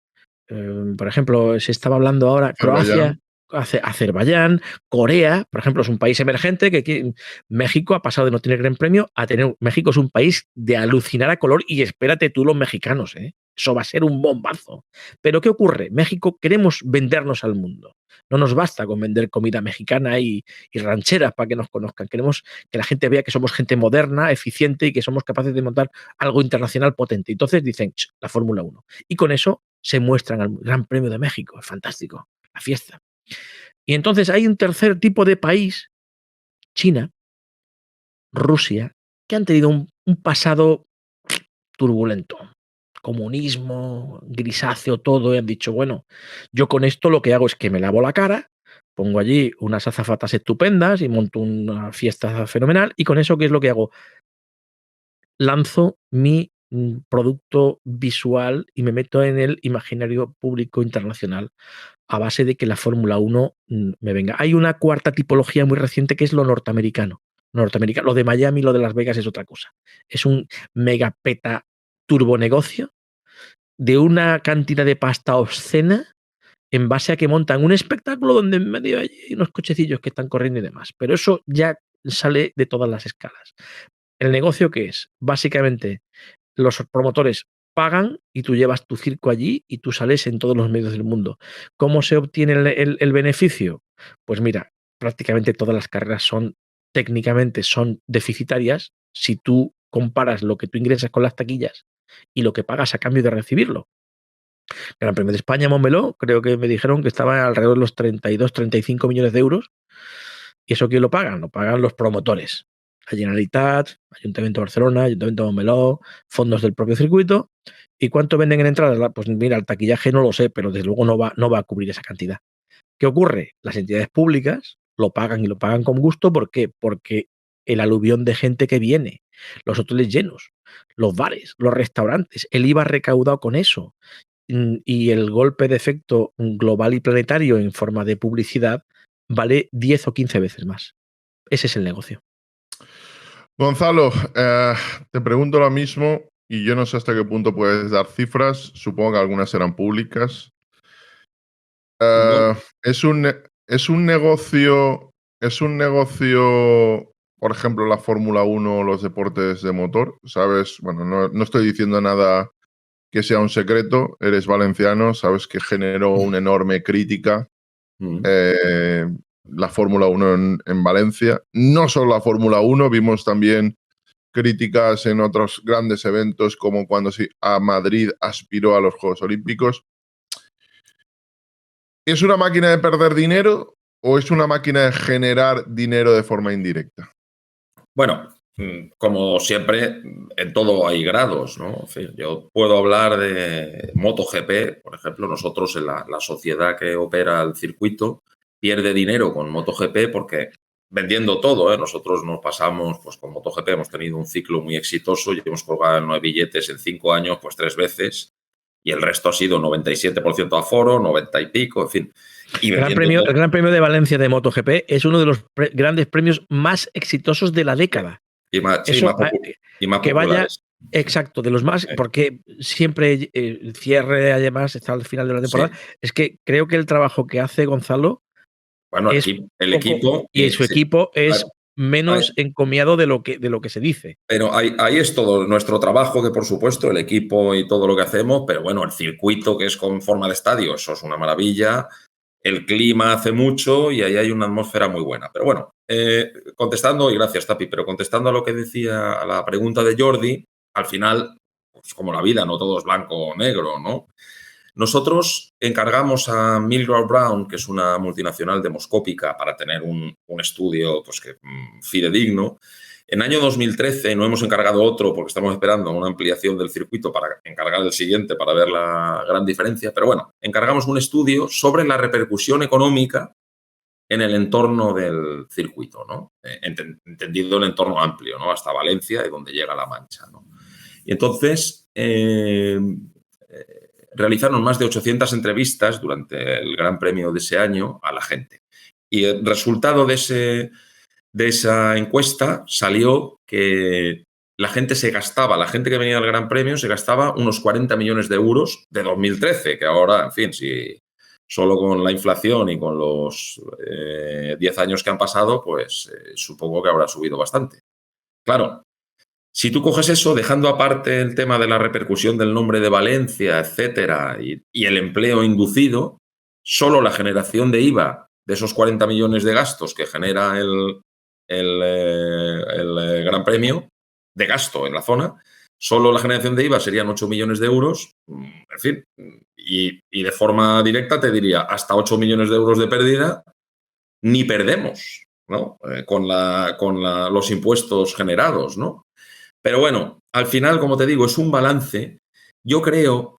por ejemplo, se estaba hablando ahora, Croacia, Azerbaiyán, Corea, por ejemplo, es un país emergente que México ha pasado de no tener gran premio a tener. México es un país de alucinar a color y espérate tú los mexicanos, eso va a ser un bombazo. Pero ¿qué ocurre? México queremos vendernos al mundo. No nos basta con vender comida mexicana y rancheras para que nos conozcan. Queremos que la gente vea que somos gente moderna, eficiente y que somos capaces de montar algo internacional potente. Entonces dicen, la Fórmula 1. Y con eso se muestran al Gran Premio de México. Es fantástico, la fiesta. Y entonces hay un tercer tipo de país, China, Rusia, que han tenido un pasado turbulento. Comunismo, grisáceo, todo, y han dicho, bueno, yo con esto lo que hago es que me lavo la cara, pongo allí unas azafatas estupendas y monto una fiesta fenomenal, y con eso, ¿qué es lo que hago? Lanzo mi producto visual y me meto en el imaginario público internacional a base de que la Fórmula 1 me venga. Hay una cuarta tipología muy reciente que es lo norteamericano. Lo de Miami, lo de Las Vegas es otra cosa. Es un mega peta turbonegocio de una cantidad de pasta obscena en base a que montan un espectáculo donde en medio hay unos cochecillos que están corriendo y demás. Pero eso ya sale de todas las escalas. ¿El negocio qué es? Básicamente, los promotores pagan y tú llevas tu circo allí y tú sales en todos los medios del mundo. ¿Cómo se obtiene el beneficio? Pues mira, prácticamente todas las carreras técnicamente son deficitarias si tú comparas lo que tú ingresas con las taquillas y lo que pagas a cambio de recibirlo. Gran Premio de España, Montmeló, creo que me dijeron que estaba alrededor de los 32, 35 millones de euros. ¿Y eso quién lo pagan? Lo pagan los promotores. La Generalitat, Ayuntamiento de Barcelona, Ayuntamiento de Montmeló, fondos del propio circuito. ¿Y cuánto venden en entradas? Pues mira, el taquillaje no lo sé, pero desde luego no va a cubrir esa cantidad. ¿Qué ocurre? Las entidades públicas lo pagan y lo pagan con gusto. ¿Por qué? Porque el aluvión de gente que viene, los hoteles llenos, los bares, los restaurantes, el IVA recaudado con eso y el golpe de efecto global y planetario en forma de publicidad vale 10 o 15 veces más. Ese es el negocio. Gonzalo, te pregunto lo mismo y yo no sé hasta qué punto puedes dar cifras. Supongo que algunas serán públicas. Bueno, Es un, es un negocio, por ejemplo, la Fórmula 1 o los deportes de motor, ¿sabes? Bueno, no estoy diciendo nada que sea un secreto. Eres valenciano, sabes que generó una enorme crítica eh, la Fórmula 1 en Valencia. No solo la Fórmula 1, vimos también críticas en otros grandes eventos como cuando a Madrid aspiró a los Juegos Olímpicos. ¿Es una máquina de perder dinero o es una máquina de generar dinero de forma indirecta? Bueno, como siempre, en todo hay grados, ¿no? En fin, yo puedo hablar de MotoGP, por ejemplo, nosotros en la sociedad que opera el circuito pierde dinero con MotoGP porque vendiendo todo, ¿eh? Nosotros nos pasamos, pues con MotoGP hemos tenido un ciclo muy exitoso y hemos colgado 9 billetes en 5 años, pues 3 veces, y el resto ha sido 97% aforo, 90 y pico, en fin. Y vendiendo El Gran Premio de Valencia de MotoGP es uno de los grandes premios más exitosos de la década. y más, sí, Eso, y más que vaya, populares. exacto, de los más, porque siempre el cierre, además, está al final de la temporada. Sí. Es que creo que el trabajo que hace Gonzalo Bueno, es el poco, equipo y su sí, equipo claro, es menos encomiado de lo que se dice. pero ahí es todo nuestro trabajo, que por supuesto, el equipo y todo lo que hacemos, pero bueno, el circuito que es con forma de estadio, eso es una maravilla. El clima hace mucho y ahí hay una atmósfera muy buena. Pero bueno, contestando, y gracias, Tapi, pero contestando a lo que decía, a la pregunta de Jordi, al final, pues como la vida, no todo es blanco o negro, ¿no? Nosotros encargamos a Milgram Brown, que es una multinacional demoscópica, para tener un estudio pues, fidedigno. En año 2013 no hemos encargado otro porque estamos esperando una ampliación del circuito para encargar el siguiente para ver la gran diferencia. Pero bueno, encargamos un estudio sobre la repercusión económica en el entorno del circuito, ¿no? Entendido el entorno amplio, ¿no? Hasta Valencia y donde llega la Mancha, ¿no? Y entonces realizaron más de 800 entrevistas durante el Gran Premio de ese año a la gente. Y el resultado de esa encuesta salió que la gente que venía al Gran Premio se gastaba unos 40 millones de euros de 2013, que ahora, en fin, si solo con la inflación y con los 10 años que han pasado, pues supongo que habrá subido bastante. Claro, si tú coges eso, dejando aparte el tema de la repercusión del nombre de Valencia, etcétera, y el empleo inducido, solo la generación de IVA de esos 40 millones de gastos que genera el Gran Premio de gasto en la zona, solo la generación de IVA serían 8 millones de euros, en fin, y de forma directa te diría hasta 8 millones de euros de pérdida, ni perdemos, ¿no? Con los impuestos generados, ¿no? Pero bueno, al final, como te digo, es un balance. Yo creo,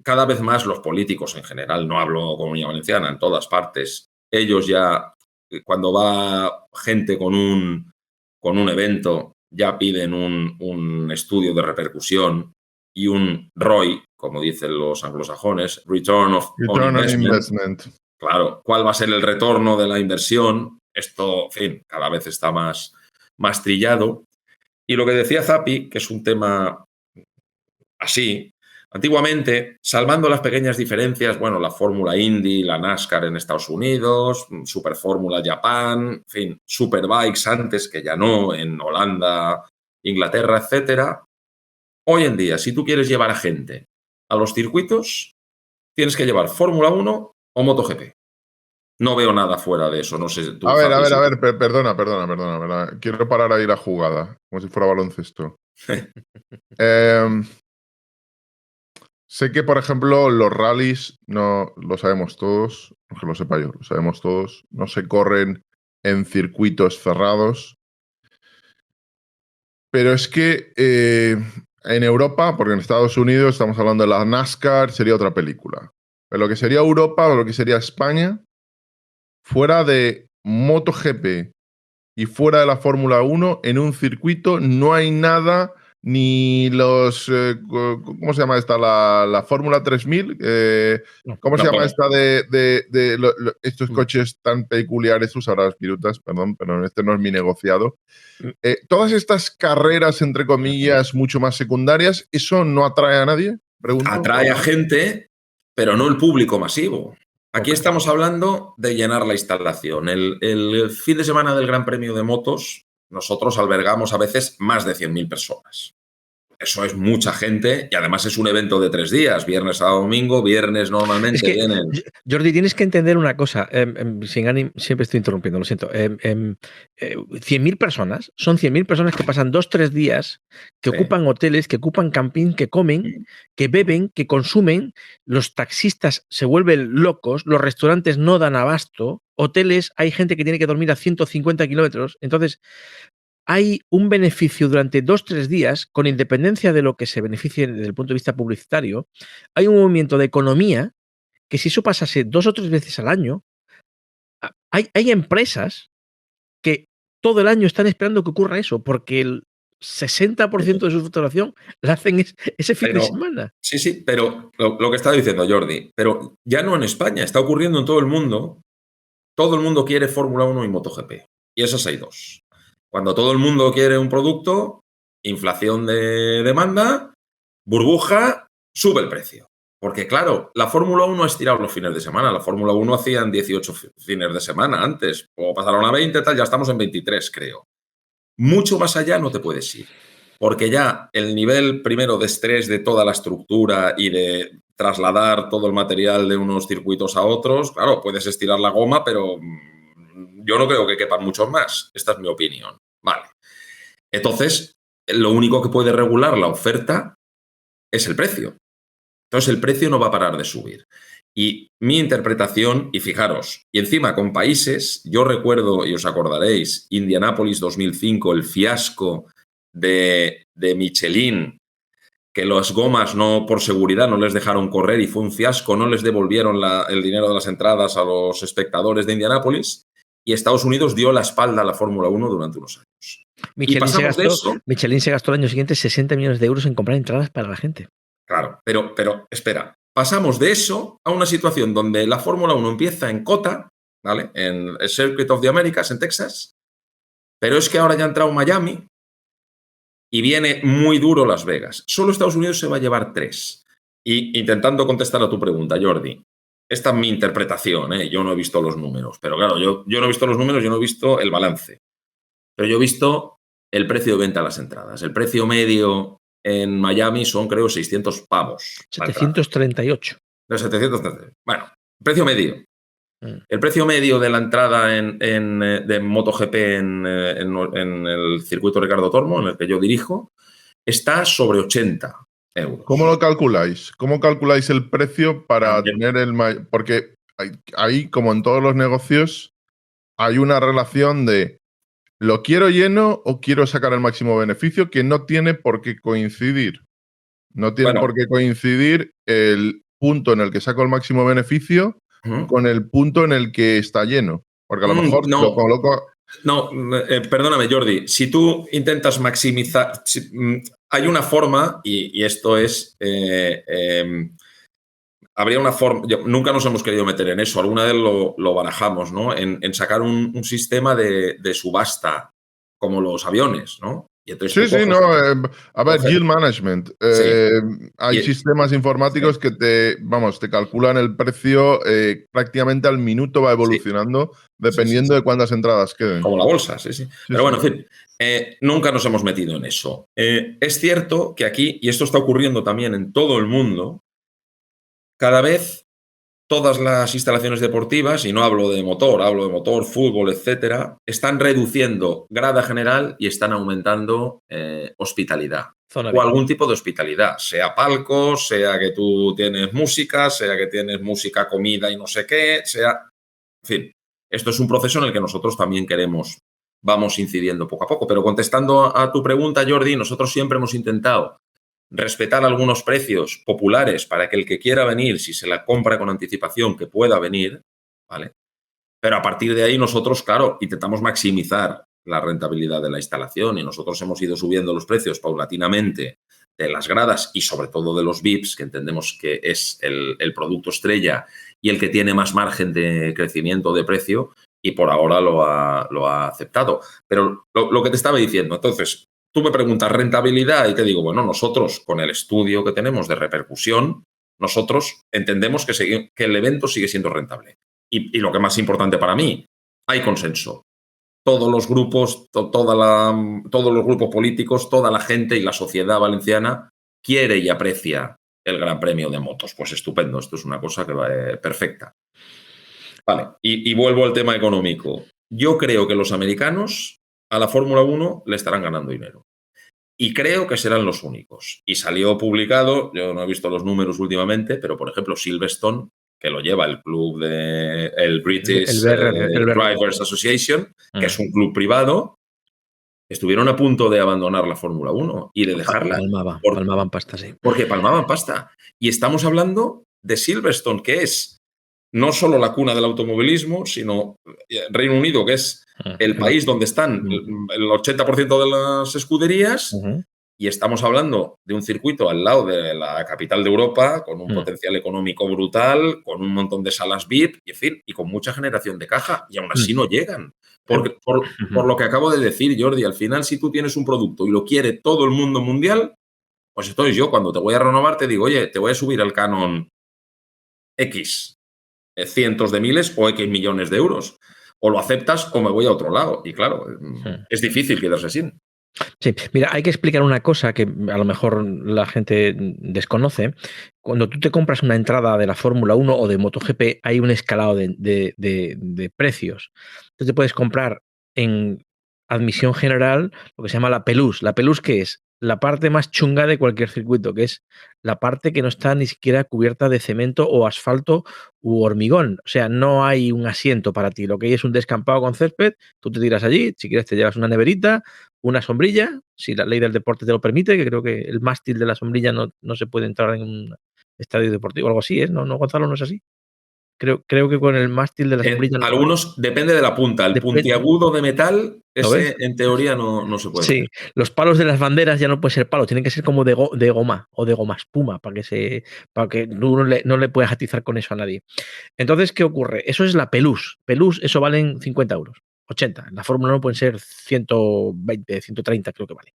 cada vez más los políticos en general, no hablo Comunidad Valenciana, en todas partes, ellos ya, cuando va gente con un evento, ya piden un estudio de repercusión y un ROI, como dicen los anglosajones, Return on Return on Investment. investment. Claro, ¿cuál va a ser el retorno de la inversión? Esto, en fin, cada vez está más trillado. Y lo que decía Zapi, que es un tema así, antiguamente, salvando las pequeñas diferencias, bueno, la Fórmula Indy, la NASCAR en Estados Unidos, Super Fórmula Japán, en fin, Superbikes antes, que ya no, en Holanda, Inglaterra, etcétera. Hoy en día, si tú quieres llevar a gente a los circuitos, tienes que llevar Fórmula 1 o MotoGP. No veo nada fuera de eso, no sé tú, A ver, Zapi, perdona. Quiero parar ahí la jugada, como si fuera baloncesto. Eh, Sé que, por ejemplo, los rallies, no lo sabemos todos, aunque lo sepa yo, lo sabemos todos, no se corren en circuitos cerrados. Pero es que en Europa, porque en Estados Unidos estamos hablando de la NASCAR, sería otra película. Pero lo que sería Europa o lo que sería España, fuera de MotoGP y fuera de la Fórmula 1, en un circuito no hay nada ni los... ¿cómo se llama esta? La Fórmula 3000. ¿Cómo se llama bueno. esta estos coches tan peculiares? Tú sabrás, Pirutas, perdón, pero este no es mi negociado. Todas estas carreras, entre comillas, mucho más secundarias, ¿eso no atrae a nadie? Pregunto. Atrae a gente, pero no el público masivo. Aquí estamos hablando de llenar la instalación. El fin de semana del Gran Premio de Motos, nosotros albergamos a veces más de 100.000 personas. Eso es mucha gente y además es un evento de 3 días, viernes, sábado, domingo. Viernes normalmente Es que, vienen... Jordi, tienes que entender una cosa, sin ánimo, siempre estoy interrumpiendo, lo siento. 100.000 personas, son 100.000 personas que pasan 2-3 días, que ocupan hoteles, que ocupan camping, que comen, que beben, que consumen, los taxistas se vuelven locos, los restaurantes no dan abasto, hoteles, hay gente que tiene que dormir a 150 kilómetros, entonces... Hay un beneficio durante 2-3 días, con independencia de lo que se beneficie desde el punto de vista publicitario, hay un movimiento de economía que si eso pasase 2 o 3 veces al año, hay empresas que todo el año están esperando que ocurra eso, porque el 60% de su facturación la hacen ese fin de semana. Sí, pero lo que está diciendo Jordi, pero ya no en España, está ocurriendo en todo el mundo. Todo el mundo quiere Fórmula 1 y MotoGP, y esas hay dos. Cuando todo el mundo quiere un producto, inflación de demanda, burbuja, sube el precio. Porque, claro, la Fórmula 1 ha estirado los fines de semana. La Fórmula 1 hacían 18 fines de semana antes. O pasaron a 20, tal, ya estamos en 23, creo. Mucho más allá no te puedes ir. Porque ya el nivel, primero, de estrés de toda la estructura y de trasladar todo el material de unos circuitos a otros, claro, puedes estirar la goma, pero... yo no creo que quepan muchos más. Esta es mi opinión. Vale. Entonces, lo único que puede regular la oferta es el precio. Entonces, el precio no va a parar de subir. Y mi interpretación, y fijaros, y encima con países, yo recuerdo, y os acordaréis, Indianápolis 2005, el fiasco de Michelin, que las gomas no, por seguridad, no les dejaron correr y fue un fiasco, no les devolvieron el dinero de las entradas a los espectadores de Indianápolis. Y Estados Unidos dio la espalda a la Fórmula 1 durante unos años. Michelin se gastó el año siguiente 60 millones de euros en comprar entradas para la gente. Claro, pero espera. Pasamos de eso a una situación donde la Fórmula 1 empieza en COTA, ¿vale? En el Circuit of the Americas, en Texas, pero es que ahora ya ha entrado Miami y viene muy duro Las Vegas. Solo Estados Unidos se va a llevar 3. Y intentando contestar a tu pregunta, Jordi, esta es mi interpretación, ¿eh? Yo no he visto los números, pero claro, yo no he visto los números, yo no he visto el balance. Pero yo he visto el precio de venta de las entradas. El precio medio en Miami son, creo, 600 pavos. 738. De 738. Bueno, precio medio. El precio medio de la entrada de MotoGP en el circuito Ricardo Tormo, en el que yo dirijo, está sobre 80 euros. ¿Cómo lo calculáis? ¿Cómo calculáis el precio para tener el mayor? Porque ahí, como en todos los negocios, hay una relación de ¿lo quiero lleno o quiero sacar el máximo beneficio? Que no tiene por qué coincidir. No tiene por qué coincidir el punto en el que saco el máximo beneficio con el punto en el que está lleno. Porque a lo mejor lo coloco... No, perdóname, Jordi. Si tú intentas maximizar... hay una forma, y esto es... habría una forma... nunca nos hemos querido meter en eso. Alguna vez lo barajamos, ¿no? En sacar un sistema de subasta, como los aviones, ¿no? Y entonces a ver, yield management. Hay sistemas informáticos que te calculan el precio prácticamente al minuto, va evolucionando dependiendo de cuántas entradas queden. Como la bolsa, sí. Pero bueno, en fin, nunca nos hemos metido en eso. Es cierto que aquí, y esto está ocurriendo también en todo el mundo, cada vez todas las instalaciones deportivas, y no hablo de motor, fútbol, etcétera, están reduciendo grada general y están aumentando hospitalidad. O algún tipo de hospitalidad, sea palcos, sea que tú tienes música, sea que tienes música, comida y no sé qué, sea... En fin, esto es un proceso en el que nosotros también vamos incidiendo poco a poco. Pero contestando a tu pregunta, Jordi, nosotros siempre hemos intentado respetar algunos precios populares para que el que quiera venir, si se la compra con anticipación, que pueda venir, ¿vale? Pero a partir de ahí nosotros, claro, intentamos maximizar la rentabilidad de la instalación y nosotros hemos ido subiendo los precios paulatinamente de las gradas y sobre todo de los VIPs, que entendemos que es el producto estrella y el que tiene más margen de crecimiento de precio, y por ahora lo ha aceptado. Pero lo que te estaba diciendo, entonces, tú me preguntas rentabilidad y te digo, bueno, nosotros con el estudio que tenemos de repercusión, nosotros entendemos que el evento sigue siendo rentable. Y lo que más importante para mí, hay consenso. Todos los grupos, todos los grupos políticos, toda la gente y la sociedad valenciana quiere y aprecia el Gran Premio de motos. Pues estupendo, esto es una cosa que va perfecta. Vale, y vuelvo al tema económico. Yo creo que los americanos a la Fórmula 1 le estarán ganando dinero. Y creo que serán los únicos. Y salió publicado, yo no he visto los números últimamente, pero por ejemplo Silverstone, que lo lleva el club el British Drivers Association, que es un club privado, estuvieron a punto de abandonar la Fórmula 1 y de dejarla. Palmaban pasta, sí. Porque palmaban pasta. Y estamos hablando de Silverstone, que es no solo la cuna del automovilismo, sino Reino Unido, que es el país donde están el 80% de las escuderías, y estamos hablando de un circuito al lado de la capital de Europa, con un potencial económico brutal, con un montón de salas VIP, y, en fin, y con mucha generación de caja, y aún así no llegan. Por lo que acabo de decir, Jordi, al final, si tú tienes un producto y lo quiere todo el mundo mundial, pues entonces yo, cuando te voy a renovar, te digo, oye, te voy a subir al canon X cientos de miles o X millones de euros. O lo aceptas o me voy a otro lado. Y claro, es difícil quedarse sin. Sí, mira, hay que explicar una cosa que a lo mejor la gente desconoce. Cuando tú te compras una entrada de la Fórmula 1 o de MotoGP, hay un escalado de precios. Entonces te puedes comprar en admisión general lo que se llama la Pelús. ¿La Pelús qué es? La parte más chunga de cualquier circuito, que es la parte que no está ni siquiera cubierta de cemento o asfalto u hormigón. O sea, no hay un asiento para ti. Lo que hay es un descampado con césped, tú te tiras allí, si quieres te llevas una neverita, una sombrilla, si la ley del deporte te lo permite, que creo que el mástil de la sombrilla no se puede entrar en un estadio deportivo, algo así, ¿eh? ¿No, Gonzalo, no es así? Creo que con el mástil de la sombrilla... Algunos, depende de la punta. El puntiagudo de metal, ese en teoría no se puede. Sí, los palos de las banderas ya no pueden ser palos, tienen que ser como de goma o de goma espuma para que no le puedas atizar con eso a nadie. Entonces, ¿qué ocurre? Eso es la Pelús. Pelús, eso valen 50 euros, 80. En la Fórmula 1 pueden ser 120, 130, creo que vale.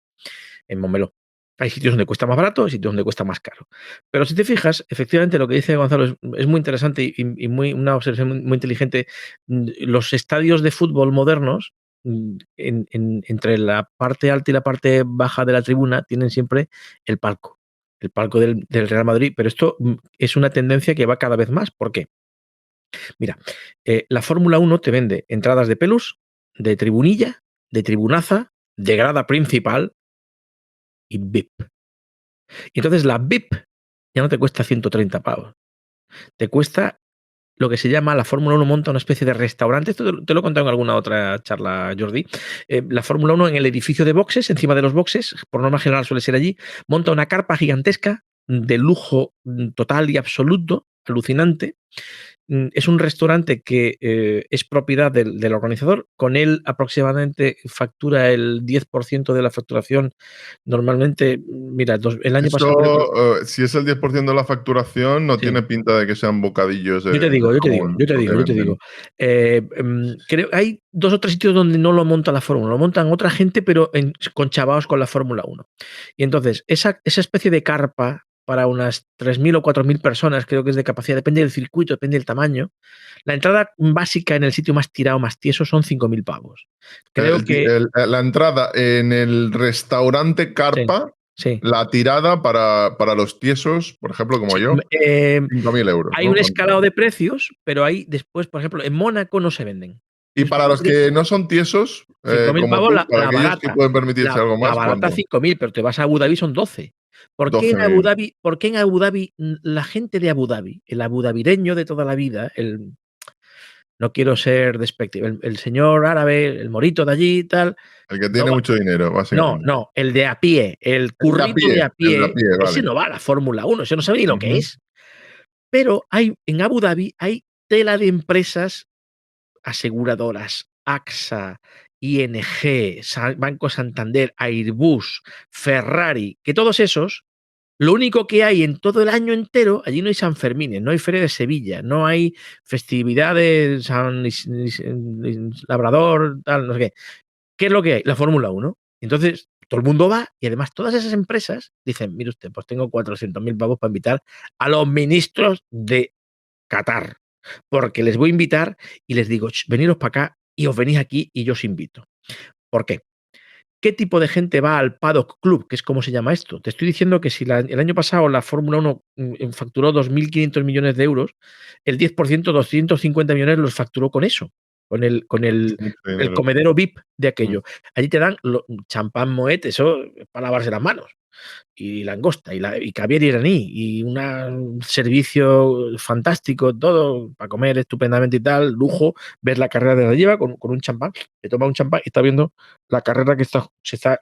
En Montmeló. Hay sitios donde cuesta más barato y sitios donde cuesta más caro. Pero si te fijas, efectivamente lo que dice Gonzalo es muy interesante y una observación muy inteligente. Los estadios de fútbol modernos, entre la parte alta y la parte baja de la tribuna, tienen siempre el palco del Real Madrid. Pero esto es una tendencia que va cada vez más. ¿Por qué? Mira, la Fórmula 1 te vende entradas de pelús, de tribunilla, de tribunaza, de grada principal y VIP. Y entonces la VIP ya no te cuesta 130 pavos. Te cuesta lo que se llama, la Fórmula 1 monta una especie de restaurante. Esto te lo he contado en alguna otra charla, Jordi. La Fórmula 1 en el edificio de boxes, encima de los boxes, por norma general suele ser allí, monta una carpa gigantesca de lujo total y absoluto, alucinante. Es un restaurante que es propiedad del organizador. Con él aproximadamente factura el 10% de la facturación. Normalmente, mira, el año pasado... si es el 10% de la facturación, no tiene pinta de que sean bocadillos. Yo te digo. Hay 2 o 3 sitios donde no lo monta la Fórmula, lo montan otra gente, pero con chavaos con la Fórmula 1. Y entonces, esa especie de carpa para unas 3.000 o 4.000 personas, creo que es de capacidad, depende del circuito, depende del tamaño. La entrada básica en el sitio más tirado, más tieso, son 5.000 pavos. Creo que la entrada en el restaurante carpa, sí. La tirada para los tiesos, por ejemplo, como yo, 5.000 euros. Hay un escalado de precios, pero hay después, por ejemplo, en Mónaco no se venden. Y para los que no son tiesos, 5.000 pavos, para aquellos barata, que pueden permitirse algo más. La barata 5.000, pero te vas a Abu Dhabi son 12. ¿Por qué en Abu Dhabi la gente de Abu Dhabi, el abudabireño de toda la vida, no quiero ser despectivo, el señor árabe, el morito de allí y tal... El que tiene mucho dinero, básicamente. No, el de a pie, el currito de a pie, ese no va a la Fórmula 1, ese no sabe ni lo que es. Pero en Abu Dhabi hay tela de empresas aseguradoras, AXA, ING, Banco Santander, Airbus, Ferrari, que todos esos, lo único que hay en todo el año entero, allí no hay Sanfermines, no hay Feria de Sevilla, no hay festividades, Labrador, tal, no sé qué. ¿Qué es lo que hay? La Fórmula 1. Entonces, todo el mundo va y además todas esas empresas dicen, mire usted, pues tengo 400.000 pavos para invitar a los ministros de Qatar, porque les voy a invitar y les digo, veniros para acá y os venís aquí y yo os invito. ¿Por qué? ¿Qué tipo de gente va al Paddock Club? Que es como se llama esto. Te estoy diciendo que si el año pasado la Fórmula 1 facturó 2.500 millones de euros, el 10%, 250 millones, los facturó con eso, con el comedero VIP de aquello. Allí te dan champán Moet, eso para lavarse las manos, y langosta, y caviar iraní, y un servicio fantástico, todo, para comer estupendamente y tal, lujo, ver la carrera de la lleva con un champán, te toma un champán y está viendo la carrera que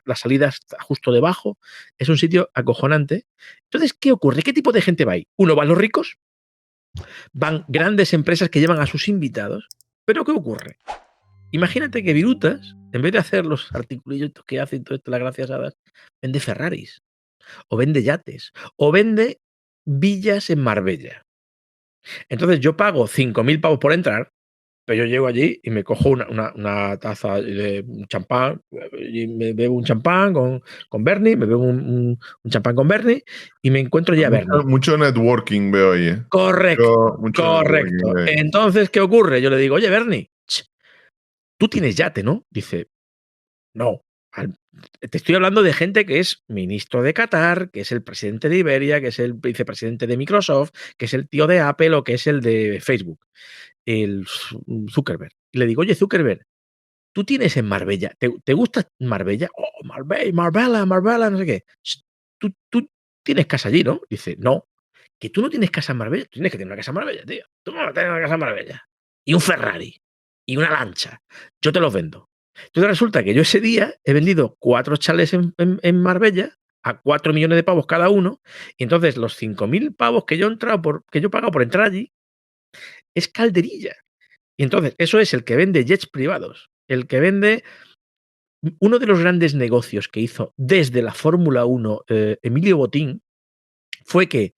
la salida está justo debajo, es un sitio acojonante. Entonces, ¿qué ocurre? ¿Qué tipo de gente va ahí? Uno, van los ricos, van grandes empresas que llevan a sus invitados, pero ¿qué ocurre? Imagínate que Virutas, en vez de hacer los articulillos que hacen todo esto, las graciasadas, vende Ferraris, o vende yates, o vende villas en Marbella. Entonces yo pago 5.000 pavos por entrar, pero yo llego allí y me cojo una taza de champán, y me bebo un champán con Bernie, me bebo un champán con Bernie y me encuentro ya a Bernie. Mucho networking veo ahí, ¿eh? Correcto, Mucho correcto. Entonces, ¿qué ocurre? Yo le digo, oye, Bernie, tú tienes yate, ¿no? Dice, no. Te estoy hablando de gente que es ministro de Qatar, que es el presidente de Iberia, que es el vicepresidente de Microsoft, que es el tío de Apple o que es el de Facebook, el Zuckerberg. Y le digo, oye, Zuckerberg, tú tienes en Marbella, ¿te gusta Marbella? Oh, Marbella, no sé qué. Tú tienes casa allí, ¿no? Dice, no, que tú no tienes casa en Marbella, tú tienes que tener una casa en Marbella, tío. Tú no tienes una casa en Marbella. Y un Ferrari, y una lancha. Yo te los vendo. Entonces resulta que yo ese día he vendido 4 chalets en Marbella a 4 millones de pavos cada uno, y entonces los 5.000 pavos que yo he pagado por entrar allí es calderilla. Y entonces eso es el que vende jets privados, el que vende. Uno de los grandes negocios que hizo desde la Fórmula 1 Emilio Botín fue que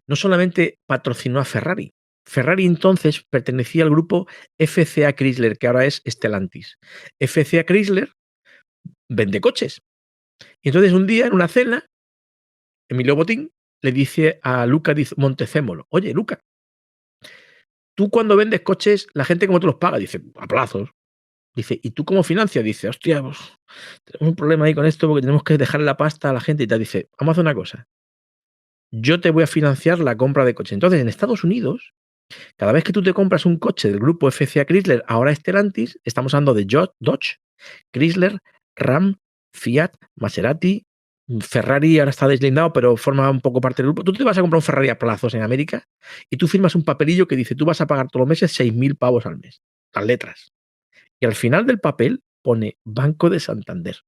no solamente patrocinó a Ferrari. Ferrari entonces pertenecía al grupo FCA Chrysler, que ahora es Stellantis. FCA Chrysler vende coches. Y entonces un día en una cena, Emilio Botín le dice a Luca Di Montezemolo, oye, Luca, tú cuando vendes coches, ¿la gente cómo te los paga? Dice, a plazos. Dice, ¿y tú cómo financias? Dice, hostia, pues, tenemos un problema ahí con esto porque tenemos que dejarle la pasta a la gente y tal. Dice, vamos a hacer una cosa. Yo te voy a financiar la compra de coche. Entonces, en Estados Unidos, cada vez que tú te compras un coche del grupo FCA Chrysler, ahora Stellantis, estamos hablando de Dodge, Chrysler, Ram, Fiat, Maserati, Ferrari ahora está deslindado, pero forma un poco parte del grupo. Tú te vas a comprar un Ferrari a plazos en América y tú firmas un papelillo que dice, tú vas a pagar todos los meses 6.000 pavos al mes, las letras. Y al final del papel pone Banco de Santander.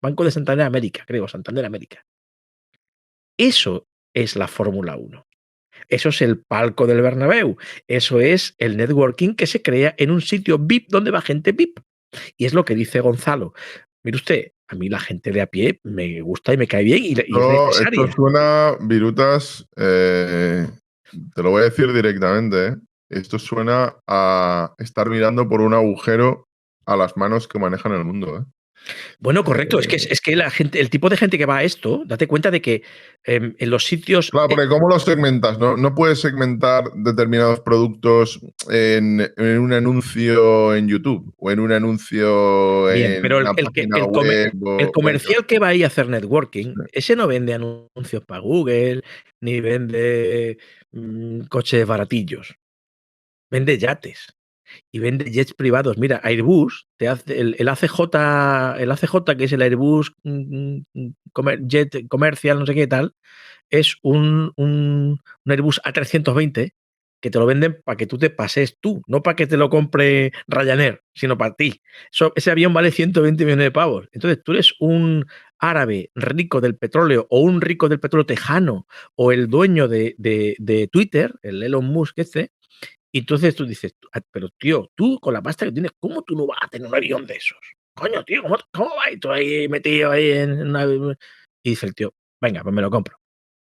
Banco de Santander América, creo, Santander América. Eso es la Fórmula 1. Eso es el palco del Bernabéu. Eso es el networking que se crea en un sitio VIP donde va gente VIP. Y es lo que dice Gonzalo. Mire usted, a mí la gente de a pie me gusta y me cae bien y es necesaria. Esto suena, Virutas, te lo voy a decir directamente, ¿eh? Esto suena a estar mirando por un agujero a las manos que manejan el mundo, ¿eh? Bueno, correcto. Es que la gente, el tipo de gente que va a esto, date cuenta de que en los sitios. Claro, porque ¿cómo los segmentas? No puedes segmentar determinados productos en un anuncio en YouTube o en un anuncio Bien, pero una página web. El comercial que va ahí a hacer networking, ese no vende anuncios para Google, ni vende coches baratillos. Vende yates y vende jets privados. Mira, Airbus te hace el ACJ, que es el Airbus Jet Comercial, no sé qué tal, es un Airbus A320 que te lo venden para que tú te pases tú, no para que te lo compre Ryanair, sino para ti. Ese avión vale 120 millones de pavos. Entonces tú eres un árabe rico del petróleo o un rico del petróleo tejano o el dueño de Twitter, el Elon Musk y entonces tú dices, pero tío, tú con la pasta que tienes, ¿cómo tú no vas a tener un avión de esos? coño, tío, ¿cómo va? Y tú ahí metido ahí en una... Y dice el tío, venga, pues me lo compro.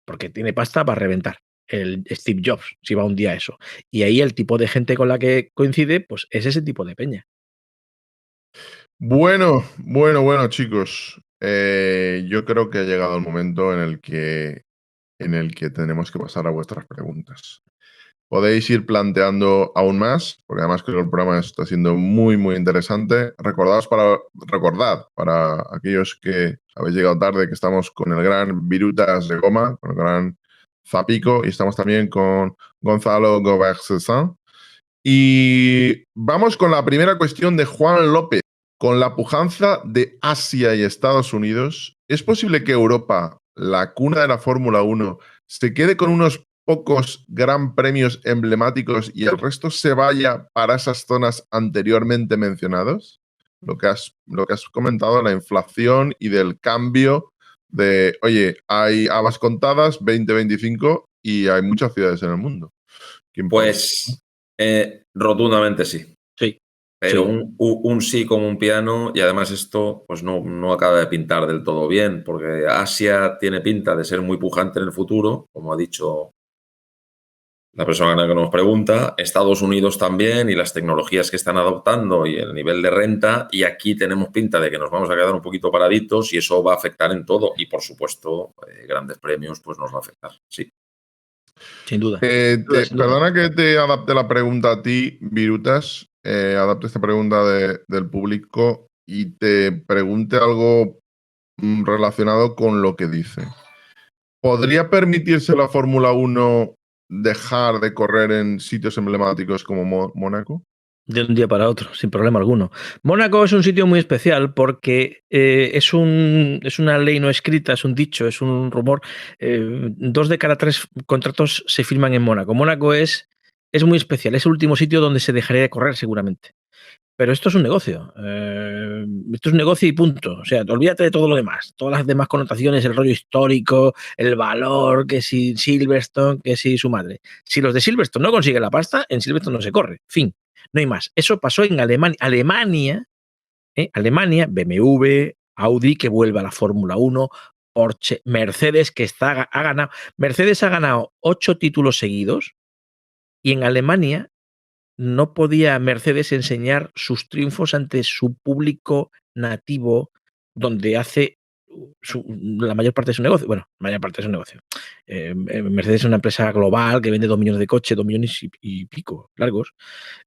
Porque tiene pasta para reventar. El Steve Jobs, si va un día a eso. Y ahí el tipo de gente con la que coincide, pues es ese tipo de peña. Bueno, chicos. Yo creo que ha llegado el momento en el que tenemos que pasar a vuestras preguntas. Podéis ir planteando aún más, porque además creo que el programa está siendo muy, muy interesante. Recordad para aquellos que habéis llegado tarde que estamos con el gran Virutas de Goma, con el gran Zapico, y estamos también con Gonzalo Gobert-Cessin. Y vamos con la primera cuestión de Juan López. Con la pujanza de Asia y Estados Unidos, ¿es posible que Europa, la cuna de la Fórmula 1, se quede con unos pocos gran premios emblemáticos y el resto se vaya para esas zonas anteriormente mencionadas? Lo que has comentado, la inflación y del cambio de, oye, hay habas contadas, 2025, y hay muchas ciudades en el mundo. Pues rotundamente sí. Sí. Pero sí. un sí como un piano, y además esto pues no acaba de pintar del todo bien, porque Asia tiene pinta de ser muy pujante en el futuro, como ha dicho la persona que nos pregunta, Estados Unidos también, y las tecnologías que están adoptando y el nivel de renta, y aquí tenemos pinta de que nos vamos a quedar un poquito paraditos y eso va a afectar en todo, y por supuesto grandes premios pues nos va a afectar, sí. Sin duda. Perdona que te adapte la pregunta a ti, Virutas. Adapte esta pregunta del público y te pregunte algo relacionado con lo que dice. ¿Podría permitirse la Fórmula 1 dejar de correr en sitios emblemáticos como Mónaco? De un día para otro, sin problema alguno. Mónaco es un sitio muy especial porque es una ley no escrita, es un dicho, es un rumor. 2 de cada 3 contratos se firman en Mónaco. Mónaco es muy especial, es el último sitio donde se dejaría de correr seguramente. Pero esto es un negocio. Esto es un negocio y punto. O sea, olvídate de todo lo demás. Todas las demás connotaciones, el rollo histórico, el valor, que si Silverstone, que si su madre. Si los de Silverstone no consiguen la pasta, en Silverstone no se corre. Fin. No hay más. Eso pasó en Alemania. Alemania, BMW, Audi, que vuelve a la Fórmula 1, Porsche, Mercedes, que ha ganado. Mercedes ha ganado 8 títulos seguidos y en Alemania no podía Mercedes enseñar sus triunfos ante su público nativo, donde hace la mayor parte de su negocio. Bueno, la mayor parte de su negocio. Mercedes es una empresa global que vende 2 millones de coches, 2 millones y pico largos.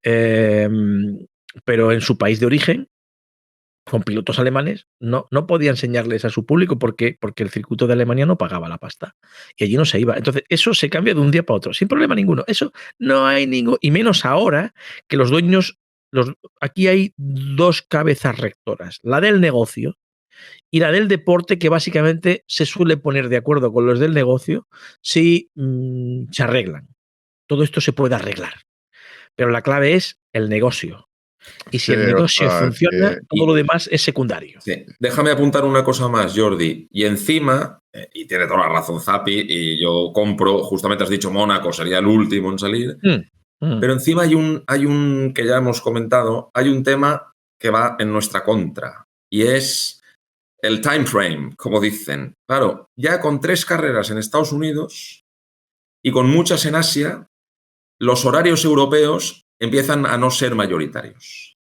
Pero en su país de origen, con pilotos alemanes, no podía enseñarles a su público porque el circuito de Alemania no pagaba la pasta y allí no se iba. Entonces, eso se cambia de un día para otro, sin problema ninguno. Eso no hay ningún, y menos ahora que los dueños, aquí hay 2 cabezas rectoras, la del negocio y la del deporte, que básicamente se suele poner de acuerdo con los del negocio si se arreglan. Todo esto se puede arreglar, pero la clave es el negocio. Y si el negocio funciona, todo lo demás es secundario. Sí. Déjame apuntar una cosa más, Jordi. Y encima, y tiene toda la razón Zapi, y yo compro, justamente has dicho Mónaco, sería el último en salir, pero encima hay un que ya hemos comentado, hay un tema que va en nuestra contra, y es el time frame, como dicen. Claro, ya con 3 carreras en Estados Unidos y con muchas en Asia, los horarios europeos empiezan a no ser mayoritarios.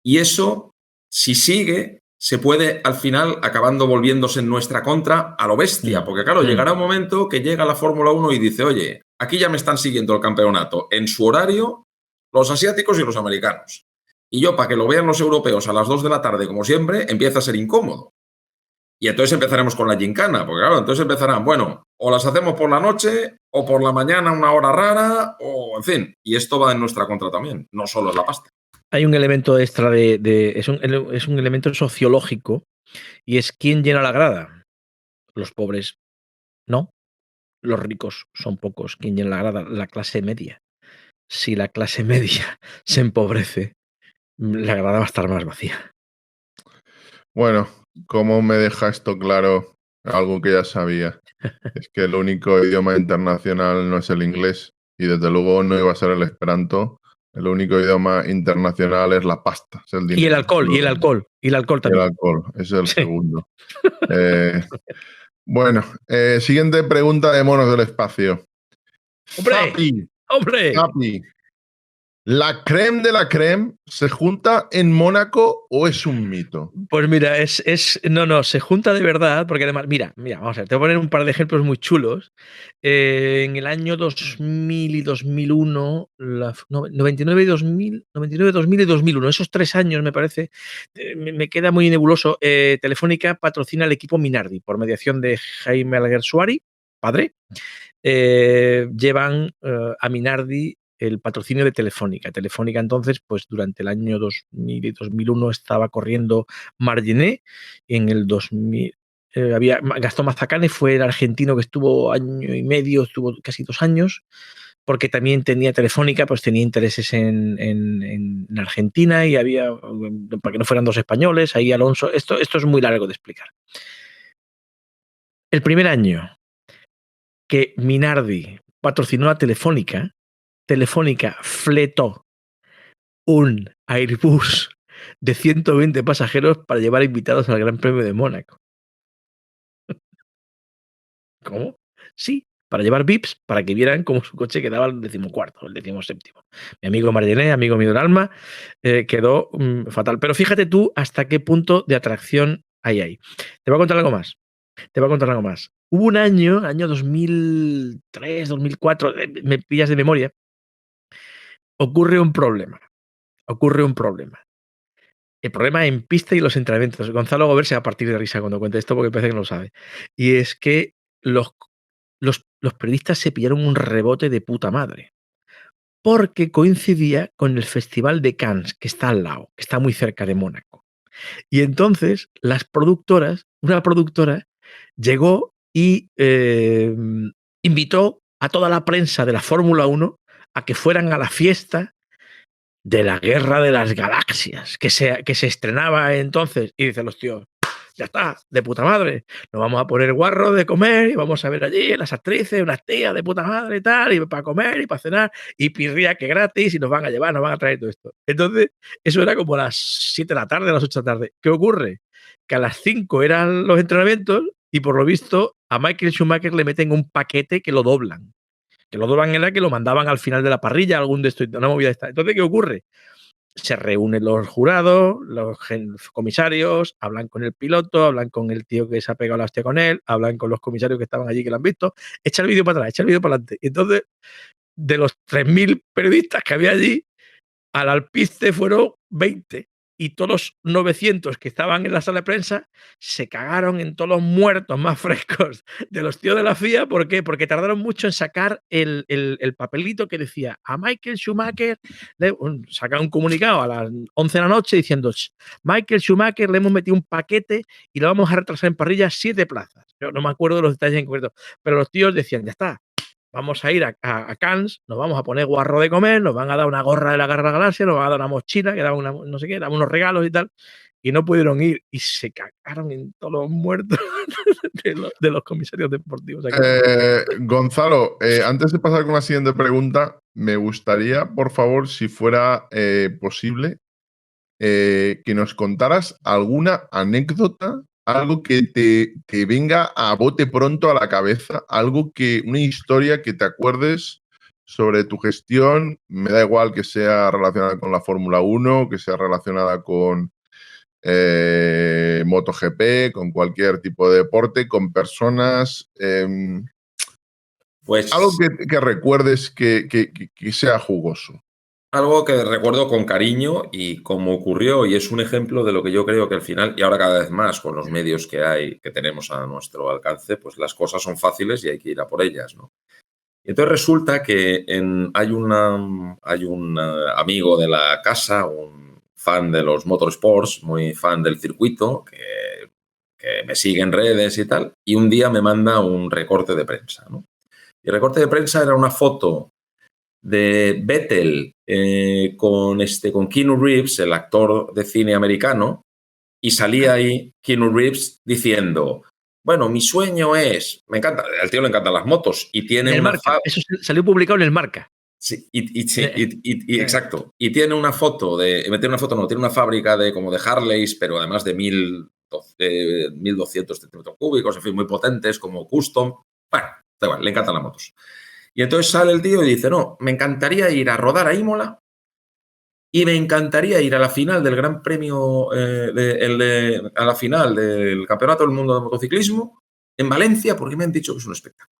Y eso, si sigue, se puede al final acabando volviéndose en nuestra contra a lo bestia. Porque claro, llegará un momento que llega la Fórmula 1 y dice, oye, aquí ya me están siguiendo el campeonato en su horario los asiáticos y los americanos. Y yo, para que lo vean los europeos a las 2 de la tarde, como siempre, empieza a ser incómodo. Y entonces empezaremos con la gincana, porque claro, entonces empezarán, bueno, o las hacemos por la noche, o por la mañana una hora rara, o en fin. Y esto va en nuestra contra también, no solo es la pasta. Hay un elemento extra es un elemento sociológico, y es ¿quién llena la grada? Los pobres no, los ricos son pocos. ¿Quién llena la grada? La clase media. Si la clase media se empobrece, la grada va a estar más vacía. Bueno, ¿cómo me deja esto claro? Algo que ya sabía. Es que el único idioma internacional no es el inglés y desde luego no iba a ser el esperanto, El único idioma internacional es la pasta, es el dinero. Y el alcohol también. El alcohol, ese es el segundo. Bueno, siguiente pregunta de monos del espacio. ¡Hombre! Zapi, ¿la crème de la crème se junta en Mónaco o es un mito? Pues mira, no, se junta de verdad, porque además, mira, vamos a ver, te voy a poner un par de ejemplos muy chulos. En el año 2000 y 2001, 99 y 2000, 99, 2000 y 2001, esos 3 años me parece, me queda muy nebuloso. Telefónica patrocina el equipo Minardi por mediación de Jaime Alguersuari, padre. Llevan a Minardi el patrocinio de Telefónica. Telefónica entonces, pues durante el año 2000 y 2001 estaba corriendo Margené. En el 2000 había Gastón Mazacane, fue el argentino que estuvo año y medio, estuvo casi 2 años, porque también tenía Telefónica, pues tenía intereses en Argentina y había, para que no fueran 2 españoles, ahí Alonso, esto es muy largo de explicar. El primer año que Minardi patrocinó a Telefónica, Telefónica fletó un Airbus de 120 pasajeros para llevar invitados al Gran Premio de Mónaco. ¿Cómo? Sí, para llevar VIPs, para que vieran cómo su coche quedaba el 14º, el 17º. Mi amigo Margené, amigo mío del alma, quedó fatal. Pero fíjate tú hasta qué punto de atracción hay ahí. Te voy a contar algo más. Hubo un año 2003, 2004, me pillas de memoria, ocurre un problema. El problema en pista y los entrenamientos. Gonzalo Gober se va a partir de risa cuando cuente esto porque parece que no lo sabe. Y es que los periodistas se pillaron un rebote de puta madre. Porque coincidía con el Festival de Cannes, que está al lado, que está muy cerca de Mónaco. Y entonces una productora llegó y invitó a toda la prensa de la Fórmula 1 a que fueran a la fiesta de la Guerra de las Galaxias, que se estrenaba entonces. Y dicen los tíos, ya está, de puta madre, nos vamos a poner guarro de comer y vamos a ver allí las actrices, unas tías de puta madre y tal, y para comer y para cenar, y pirría que gratis, y nos van a llevar, nos van a traer todo esto. Entonces, eso era como a las 7 de la tarde, a las 8 de la tarde. ¿Qué ocurre? Que a las 5 eran los entrenamientos y por lo visto a Michael Schumacher le meten un paquete que lo doblan. Que lo doblan era que lo mandaban al final de la parrilla, algún de estos, una movida esta. Entonces, ¿qué ocurre? Se reúnen los jurados, los comisarios, hablan con el piloto, hablan con el tío que se ha pegado la hostia con él, hablan con los comisarios que estaban allí que lo han visto, echa el vídeo para atrás, echa el vídeo para adelante. Entonces, de los 3.000 periodistas que había allí, al alpiste fueron 20. Y todos los 900 que estaban en la sala de prensa se cagaron en todos los muertos más frescos de los tíos de la FIA. ¿Por qué? Porque tardaron mucho en sacar el papelito que decía a Michael Schumacher, sacaron un comunicado a las 11 de la noche diciendo Michael Schumacher le hemos metido un paquete y lo vamos a retrasar en parrilla 7 plazas. Yo no me acuerdo de los detalles en concreto, pero los tíos decían, ya está, vamos a ir a Cannes, nos vamos a poner guarro de comer, nos van a dar una gorra de la Guerra de la Galaxia, nos van a dar una mochila que daba no sé qué, daba unos regalos y tal, y no pudieron ir y se cagaron en todos los muertos de los comisarios deportivos. Gonzalo, antes de pasar con la siguiente pregunta, me gustaría, por favor, si fuera posible, que nos contaras alguna anécdota, algo que te venga a bote pronto a la cabeza, una historia que te acuerdes sobre tu gestión. Me da igual que sea relacionada con la Fórmula 1, que sea relacionada con MotoGP, con cualquier tipo de deporte, con personas. Pues algo que recuerdes que sea jugoso. Algo que recuerdo con cariño y cómo ocurrió, y es un ejemplo de lo que yo creo que al final, y ahora cada vez más con los medios que tenemos a nuestro alcance, pues las cosas son fáciles y hay que ir a por ellas, ¿no? Y entonces resulta que hay un amigo de la casa, un fan de los motorsports, muy fan del circuito, que me sigue en redes y tal, y un día me manda un recorte de prensa, ¿no? Y el recorte de prensa era una foto de Vettel con Keanu Reeves, el actor de cine americano, y salía ahí Keanu Reeves diciendo, bueno, mi sueño es, me encanta, al tío le encantan las motos y tiene en el una Marca, eso salió publicado en el Marca. Sí, exacto. Y tiene una foto tiene una fábrica como de Harleys, pero además de 1.200 centímetros cúbicos, en fin, muy potentes, como custom. Bueno, da igual, le encantan las motos. Y entonces sale el tío y dice, no, me encantaría ir a rodar a Imola y me encantaría ir a la final del Gran Premio, a la final del Campeonato del Mundo de Motociclismo en Valencia, porque me han dicho que es un espectáculo.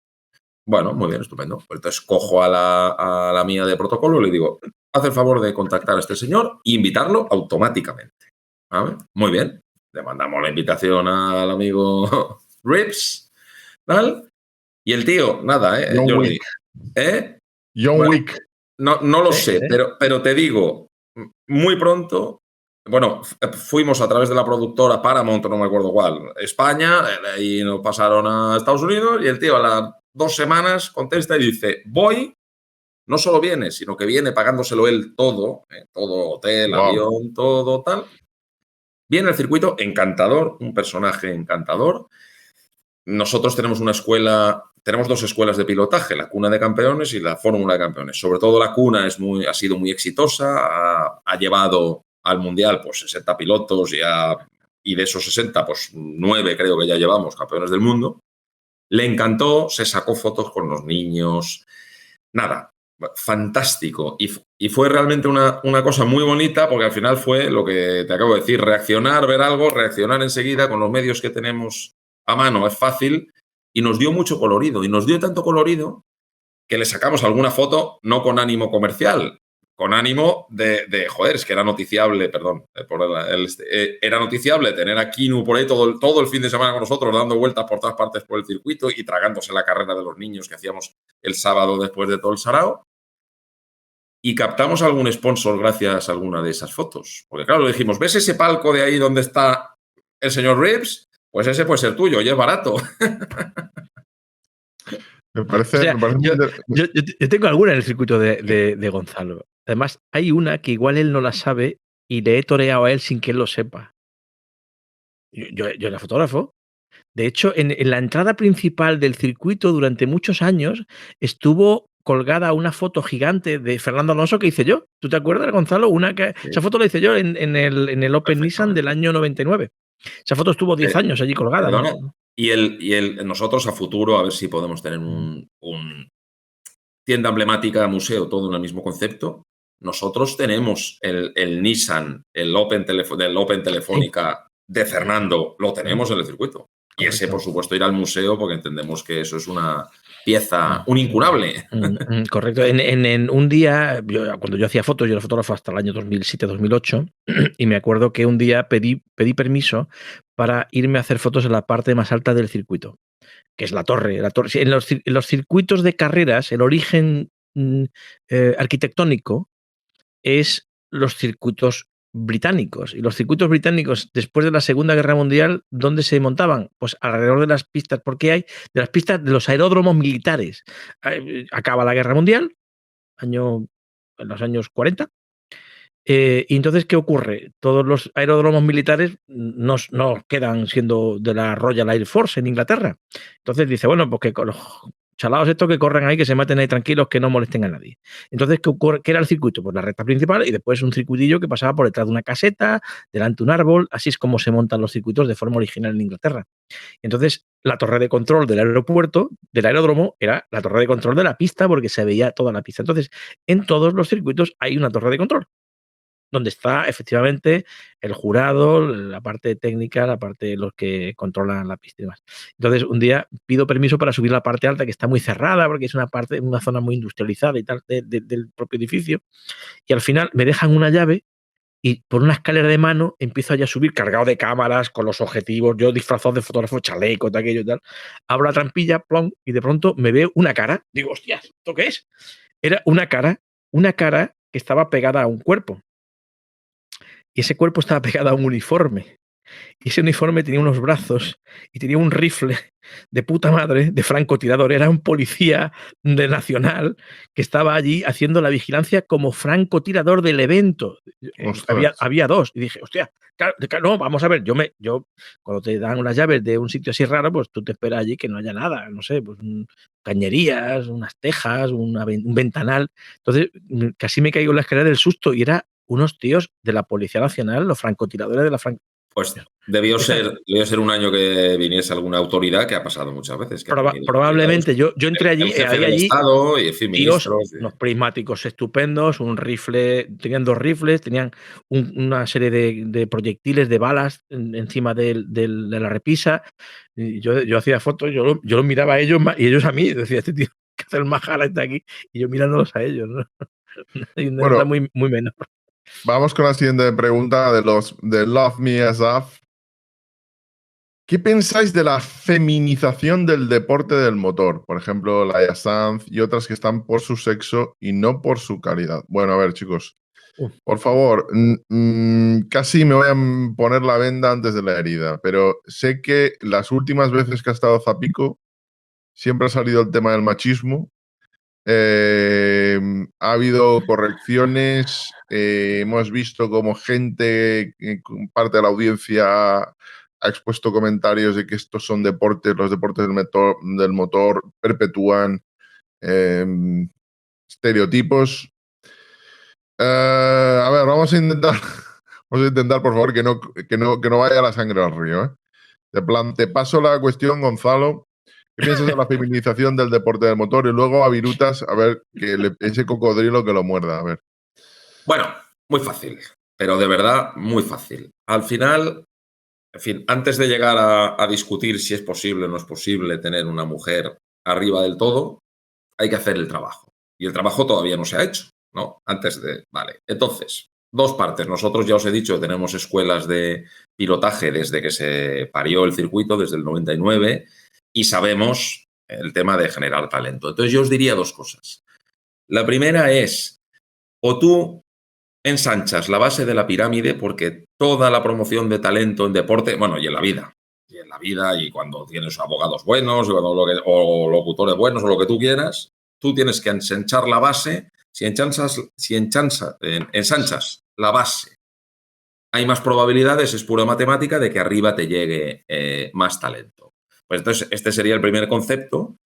Bueno, muy bien, estupendo. Pues entonces cojo a la mía de protocolo y le digo, haz el favor de contactar a este señor e invitarlo automáticamente. ¿Vale? Muy bien. Le mandamos la invitación al amigo Rips, ¿vale? Y el tío, nada, John Wick. John Bueno, Wick. No lo sé, pero te digo, muy pronto, bueno, fuimos a través de la productora Paramount, no me acuerdo cuál, España, y nos pasaron a Estados Unidos y el tío a las 2 semanas contesta y dice, voy, no solo viene, sino que viene pagándoselo él todo, todo hotel, avión, todo tal. Viene al circuito, encantador, un personaje encantador. Nosotros tenemos tenemos 2 escuelas de pilotaje, la Cuna de Campeones y la Fórmula de Campeones. Sobre todo la Cuna ha sido muy exitosa, ha llevado al Mundial pues 60 pilotos y de esos 60, pues 9 creo que ya llevamos campeones del mundo. Le encantó, se sacó fotos con los niños, nada, fantástico. Y fue realmente una cosa muy bonita porque al final fue lo que te acabo de decir, reaccionar, ver algo, reaccionar enseguida con los medios que tenemos a mano, es fácil, y nos dio mucho colorido. Y nos dio tanto colorido que le sacamos alguna foto, no con ánimo comercial, con ánimo de joder, es que era noticiable, perdón, era noticiable tener a Kinu por ahí todo el fin de semana con nosotros, dando vueltas por todas partes por el circuito y tragándose la carrera de los niños que hacíamos el sábado después de todo el sarao. Y captamos algún sponsor gracias a alguna de esas fotos. Porque claro, le dijimos, ¿ves ese palco de ahí donde está el señor Rips? Pues ese puede ser tuyo y es barato. Me parece, o sea, yo tengo alguna en el circuito de Gonzalo. Además, hay una que igual él no la sabe y le he toreado a él sin que él lo sepa. Yo era fotógrafo. De hecho, en la entrada principal del circuito durante muchos años estuvo colgada una foto gigante de Fernando Alonso que hice yo. ¿Tú te acuerdas, Gonzalo? Esa foto la hice yo en el Open Nissan del año 99. Esa foto estuvo 10 años allí colgada. Perdona, ¿no? Nosotros a futuro a ver si podemos tener un tienda emblemática, museo, todo en el mismo concepto. Nosotros tenemos el Nissan, del Open Telefónica de Fernando, lo tenemos en el circuito. Y ese, por supuesto, ir al museo porque entendemos que eso es una pieza, un incurable. Correcto. En un día, cuando yo hacía fotos, yo era fotógrafo hasta el año 2007-2008, y me acuerdo que un día pedí permiso para irme a hacer fotos en la parte más alta del circuito, que es la torre. En los circuitos de carreras, el origen arquitectónico es los circuitos británicos. Y los circuitos británicos, después de la Segunda Guerra Mundial, ¿dónde se montaban? Pues alrededor de las pistas, porque hay de las pistas de los aeródromos militares. Acaba la Guerra Mundial, en los años 40. Y entonces, ¿qué ocurre? Todos los aeródromos militares no quedan siendo de la Royal Air Force en Inglaterra. Entonces dice, bueno, pues que con los chalados estos que corren ahí, que se maten ahí tranquilos, que no molesten a nadie. Entonces, ¿qué ocurre? ¿Qué era el circuito? Pues la recta principal y después un circuitillo que pasaba por detrás de una caseta, delante de un árbol. Así es como se montan los circuitos de forma original en Inglaterra. Entonces, la torre de control del aeropuerto, del aeródromo, era la torre de control de la pista porque se veía toda la pista. Entonces, en todos los circuitos hay una torre de control donde está efectivamente el jurado, la parte técnica, la parte de los que controlan la pista y demás. Entonces, un día pido permiso para subir la parte alta, que está muy cerrada, porque es una zona muy industrializada y tal, del propio edificio, y al final me dejan una llave y por una escalera de mano empiezo ya a subir cargado de cámaras, con los objetivos, yo disfrazado de fotógrafo, chaleco, de aquello y tal. Abro la trampilla, plom, y de pronto me veo una cara. Digo, hostias, ¿esto qué es? Era una cara que estaba pegada a un cuerpo. Y ese cuerpo estaba pegado a un uniforme. Y ese uniforme tenía unos brazos y tenía un rifle de puta madre, de francotirador. Era un policía de nacional que estaba allí haciendo la vigilancia como francotirador del evento. Había 2. Y dije, hostia, Claro, no, vamos a ver, yo cuando te dan unas llaves de un sitio así raro, pues tú te esperas allí que no haya nada, no sé, pues cañerías, unas tejas, un ventanal. Entonces, casi me caigo en la escalera del susto y era unos tíos de la Policía Nacional, los francotiradores de la Pues debió ser un año que viniese alguna autoridad, que ha pasado muchas veces. Que probablemente yo entré allí, el jefe había del allí Estado y, en fin, tíos, ministros. unos prismáticos estupendos, un rifle, tenían 2 rifles, tenían una serie de proyectiles, de balas encima de la repisa. Y yo hacía fotos, yo los miraba a ellos y ellos a mí. Decía, este tío, que hace el majara está aquí, y yo mirándolos a ellos, ¿no? Bueno, muy, muy menor. Vamos con la siguiente pregunta de Love Me Asaf. ¿Qué pensáis de la feminización del deporte del motor? Por ejemplo, Laia Sanz y otras que están por su sexo y no por su calidad. Bueno, a ver, chicos, por favor, casi me voy a poner la venda antes de la herida, pero sé que las últimas veces que ha estado Zapico siempre ha salido el tema del machismo. Ha habido correcciones, hemos visto como gente, parte de la audiencia ha expuesto comentarios de que estos son deportes, los deportes del motor perpetúan estereotipos. A ver, vamos a intentar, por favor, que no vaya la sangre al río. Te paso la cuestión, Gonzalo. ¿Qué piensas de la feminización del deporte del motor? Y luego a Virutas, a ver, ese cocodrilo que lo muerda, a ver. Bueno, muy fácil, pero de verdad muy fácil. Al final, en fin, antes de llegar a discutir si es posible o no es posible tener una mujer arriba del todo, hay que hacer el trabajo. Y el trabajo todavía no se ha hecho, ¿no? Vale. Entonces, 2 partes. Nosotros, ya os he dicho, tenemos escuelas de pilotaje desde que se parió el circuito, desde el 99, y sabemos el tema de generar talento. Entonces, yo os diría 2 cosas. La primera es, o tú ensanchas la base de la pirámide, porque toda la promoción de talento en deporte, bueno, y en la vida, y cuando tienes abogados buenos, o locutores buenos, o lo que tú quieras, tú tienes que ensanchar la base. Si ensanchas la base, hay más probabilidades, es pura matemática, de que arriba te llegue más talento. Pues entonces, este sería el primer concepto.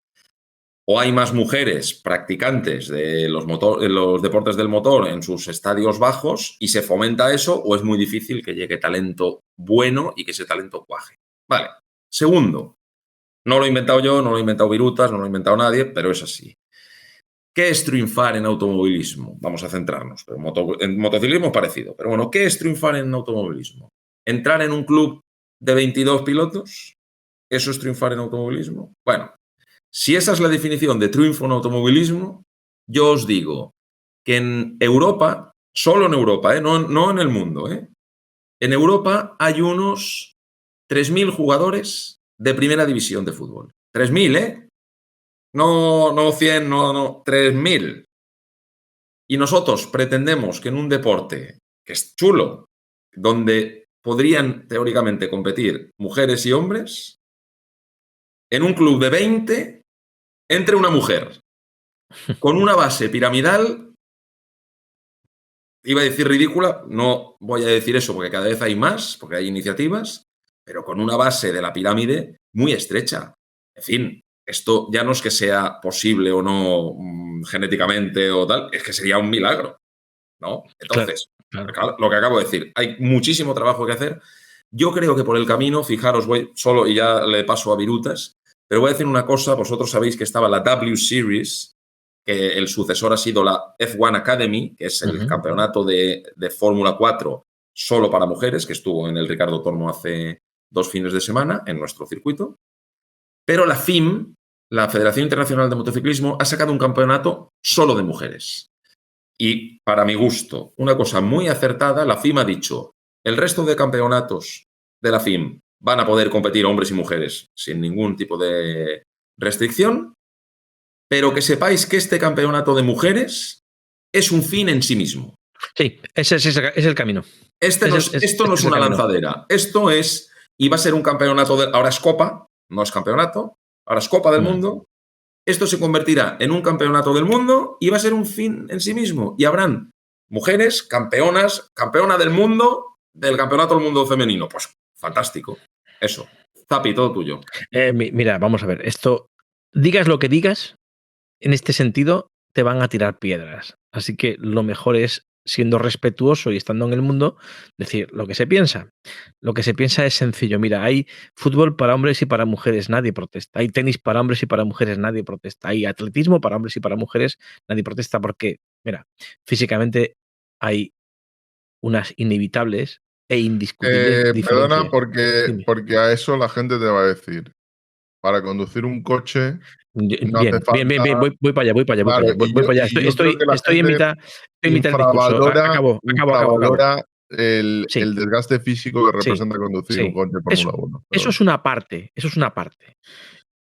O hay más mujeres practicantes de los deportes del motor en sus estadios bajos y se fomenta eso, o es muy difícil que llegue talento bueno y que ese talento cuaje. Vale. Segundo, no lo he inventado yo, no lo he inventado Virutas, no lo ha inventado nadie, pero es así. ¿Qué es triunfar en automovilismo? Vamos a centrarnos. Pero en motociclismo es parecido. Pero bueno, ¿qué es triunfar en automovilismo? ¿Entrar en un club de 22 pilotos? ¿Eso es triunfar en automovilismo? Bueno, si esa es la definición de triunfo en automovilismo, yo os digo que en Europa, solo en Europa, no en el mundo, en Europa hay unos 3.000 jugadores de primera división de fútbol. 3.000, No 100, no, 3.000. Y nosotros pretendemos que en un deporte que es chulo, donde podrían teóricamente competir mujeres y hombres, en un club de 20 entre una mujer con una base piramidal, iba a decir ridícula, no voy a decir eso porque cada vez hay más, porque hay iniciativas, pero con una base de la pirámide muy estrecha. En fin, esto ya no es que sea posible o no genéticamente o tal, es que sería un milagro, ¿no? Entonces, claro, lo que acabo de decir, hay muchísimo trabajo que hacer. Yo creo que por el camino, fijaros, voy solo y ya le paso a Virutas, pero voy a decir una cosa. Vosotros sabéis que estaba la W Series, que el sucesor ha sido la F1 Academy, que es el campeonato de Fórmula 4 solo para mujeres, que estuvo en el Ricardo Tormo hace 2 fines de semana en nuestro circuito. Pero la FIM, la Federación Internacional de Motociclismo, ha sacado un campeonato solo de mujeres. Y, para mi gusto, una cosa muy acertada, la FIM ha dicho, el resto de campeonatos de la FIM van a poder competir hombres y mujeres sin ningún tipo de restricción, pero que sepáis que este campeonato de mujeres es un fin en sí mismo. Sí, ese es el camino. Esto no es una lanzadera. Esto es, y va a ser un campeonato, ahora es Copa, no es campeonato, ahora es Copa del Mundo. Esto se convertirá en un campeonato del mundo y va a ser un fin en sí mismo. Y habrán mujeres campeona del mundo del campeonato del mundo femenino. Pues fantástico. Eso. Zapi, todo tuyo. Mira, vamos a ver. Esto, digas lo que digas, en este sentido, te van a tirar piedras. Así que lo mejor es, siendo respetuoso y estando en el mundo, decir lo que se piensa. Lo que se piensa es sencillo. Mira, hay fútbol para hombres y para mujeres, nadie protesta. Hay tenis para hombres y para mujeres, nadie protesta. Hay atletismo para hombres y para mujeres, nadie protesta porque, mira, físicamente hay unas inevitables e indiscutibles Perdona, diferencias. Dime. porque a eso la gente te va a decir. Para conducir un coche no hace Bien. falta. Voy para allá, voy para Claro, allá. y yo creo que la Estoy en gente mitad del discurso. Acabo. infravalora el Sí, desgaste físico que sí, representa conducir un sí. coche de Eso, Fórmula 1. eso es una parte.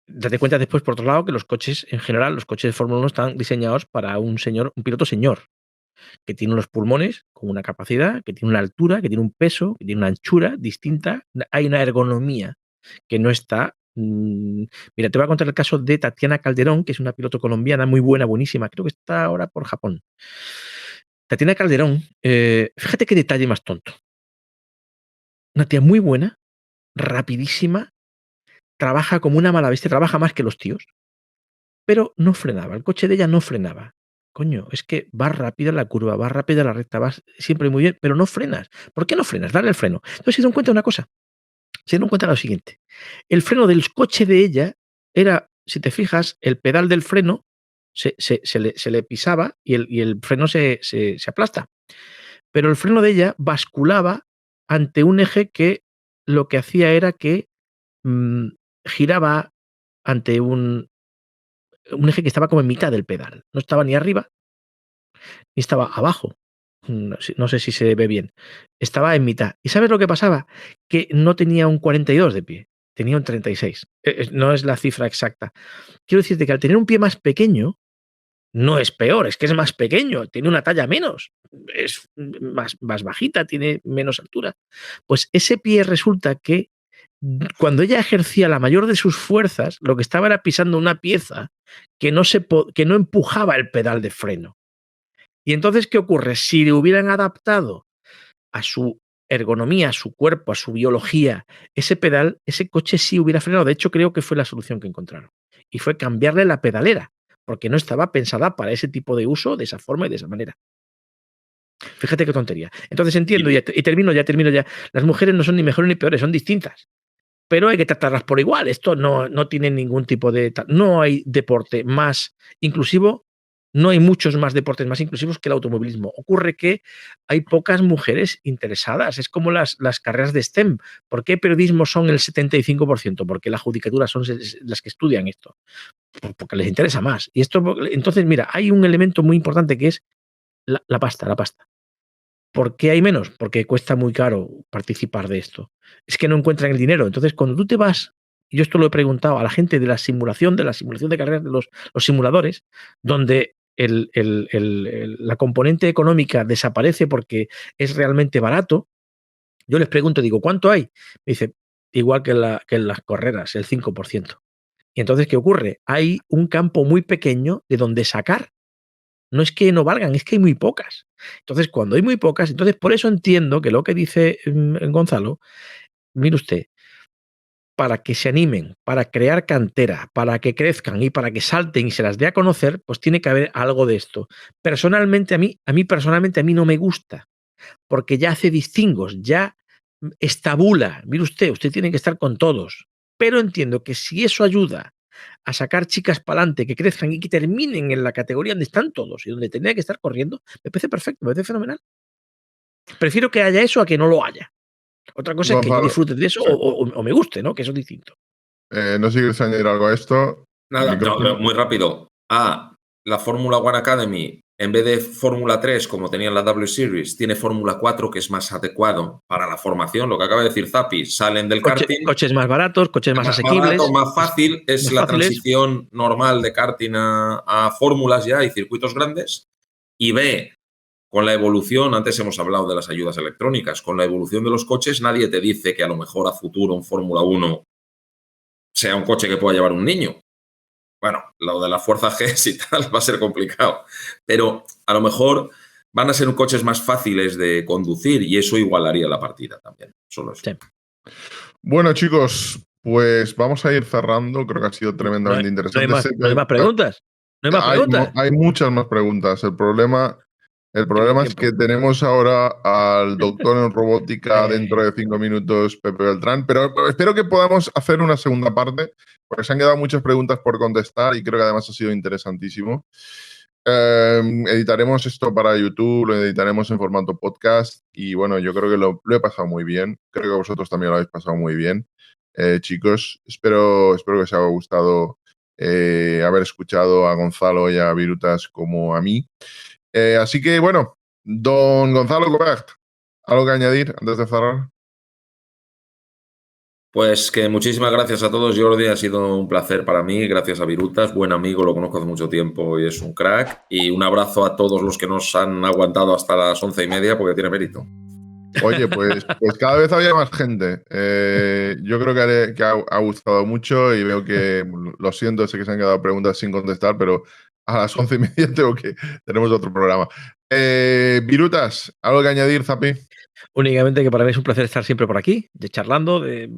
Date cuenta después, por otro lado, que los coches, en general, los coches de Fórmula 1 están diseñados para un piloto señor, que tiene unos pulmones con una capacidad, que tiene una altura, que tiene un peso, que tiene una anchura distinta. Hay una ergonomía que no está. Mira, te voy a contar el caso de Tatiana Calderón, que es una piloto colombiana muy buena, buenísima. Creo que está ahora por Japón. Tatiana Calderón, fíjate qué detalle más tonto. Una tía muy buena, rapidísima, trabaja como una mala bestia, trabaja más que los tíos, pero no frenaba. El coche de ella no frenaba. Coño, es que vas rápida en la curva, vas rápida en la recta, vas siempre muy bien, pero no frenas. ¿Por qué no frenas? Dale el freno. Entonces se dieron cuenta de una cosa. Se dieron cuenta de lo siguiente. El freno del coche de ella era, si te fijas, el pedal del freno se le pisaba y el freno se aplasta. Pero el freno de ella basculaba ante un eje que lo que hacía era que giraba ante un eje que estaba como en mitad del pedal. No estaba ni arriba ni estaba abajo. No sé si se ve bien. Estaba en mitad. ¿Y sabes lo que pasaba? Que no tenía un 42 de pie, tenía un 36. No es la cifra exacta. Quiero decirte que al tener un pie más pequeño, no es peor, es que es más pequeño, tiene una talla menos, es más bajita, tiene menos altura. Pues ese pie resulta que cuando ella ejercía la mayor de sus fuerzas, lo que estaba era pisando una pieza que no empujaba el pedal de freno. Y entonces, ¿qué ocurre? Si le hubieran adaptado a su ergonomía, a su cuerpo, a su biología, ese pedal, ese coche sí hubiera frenado. De hecho, creo que fue la solución que encontraron. Y fue cambiarle la pedalera, porque no estaba pensada para ese tipo de uso, de esa forma y de esa manera. Fíjate qué tontería. Entonces entiendo, y termino ya. Las mujeres no son ni mejores ni peores, son distintas. Pero hay que tratarlas por igual. Esto no tiene ningún tipo de. No hay deporte más inclusivo, no hay muchos más deportes más inclusivos que el automovilismo. Ocurre que hay pocas mujeres interesadas. Es como las carreras de STEM. ¿Por qué periodismo son el 75%? Porque la judicatura son las que estudian esto. Porque les interesa más. Y esto, entonces, mira, hay un elemento muy importante que es la pasta. ¿Por qué hay menos? Porque cuesta muy caro participar de esto. Es que no encuentran el dinero. Entonces, cuando tú te vas, y yo esto lo he preguntado a la gente de la simulación de carreras de los simuladores, donde la componente económica desaparece porque es realmente barato, yo les pregunto, digo, ¿cuánto hay? Me dice, igual que en las carreras, el 5%. Y entonces, ¿qué ocurre? Hay un campo muy pequeño de donde sacar. No es que no valgan, es que hay muy pocas. Entonces, cuando hay muy pocas, entonces por eso entiendo que lo que dice Gonzalo, mire usted, para que se animen, para crear cantera, para que crezcan y para que salten y se las dé a conocer, pues tiene que haber algo de esto. Personalmente, a mí no me gusta, porque ya hace distingos, ya estabula. Mire usted tiene que estar con todos. Pero entiendo que si eso ayuda a sacar chicas para adelante, que crezcan y que terminen en la categoría donde están todos y donde tendría que estar corriendo, me parece perfecto, me parece fenomenal. Prefiero que haya eso a que no lo haya. Otra cosa es que yo Gonzalo, disfrute de eso sí. o me guste, ¿no? Que eso es distinto. No sé si quieres añadir algo a esto. Nada, no, muy rápido. La Fórmula One Academy, en vez de Fórmula 3, como tenía en la W Series, tiene Fórmula 4, que es más adecuado para la formación. Lo que acaba de decir Zapi, salen del karting. Coches más baratos, coches más asequibles. Barato, más fácil, es la transición normal de karting a fórmulas ya y circuitos grandes. Y B, con la evolución, antes hemos hablado de las ayudas electrónicas, con la evolución de los coches, nadie te dice que a lo mejor a futuro un Fórmula 1 sea un coche que pueda llevar un niño. Bueno, lo de la fuerza G y tal va a ser complicado, pero a lo mejor van a ser coches más fáciles de conducir y eso igualaría la partida también. Solo eso. Sí. Bueno, chicos, pues vamos a ir cerrando. Creo que ha sido tremendamente interesante. No hay más preguntas. No hay más preguntas. Hay muchas más preguntas. El problema es que tenemos ahora al doctor en robótica dentro de 5 minutos, Pepe Beltrán, pero espero que podamos hacer una segunda parte, porque se han quedado muchas preguntas por contestar y creo que además ha sido interesantísimo. Editaremos esto para YouTube, lo editaremos en formato podcast y bueno, yo creo que lo he pasado muy bien. Creo que vosotros también lo habéis pasado muy bien. Chicos, espero que os haya gustado haber escuchado a Gonzalo y a Virutas como a mí. Así que bueno, don Gonzalo Gobert, ¿algo que añadir antes de cerrar? Pues que muchísimas gracias a todos, Jordi. Ha sido un placer para mí. Gracias a Virutas, buen amigo, lo conozco hace mucho tiempo y es un crack. Y un abrazo a todos los que nos han aguantado hasta las 11:30 porque tiene mérito. Oye, pues cada vez había más gente. Yo creo que ha gustado mucho y veo que, lo siento, sé que se han quedado preguntas sin contestar, pero a las 11:30 tenemos otro programa. Virutas, ¿algo que añadir, Zapi? Únicamente que para mí es un placer estar siempre por aquí, charlando, de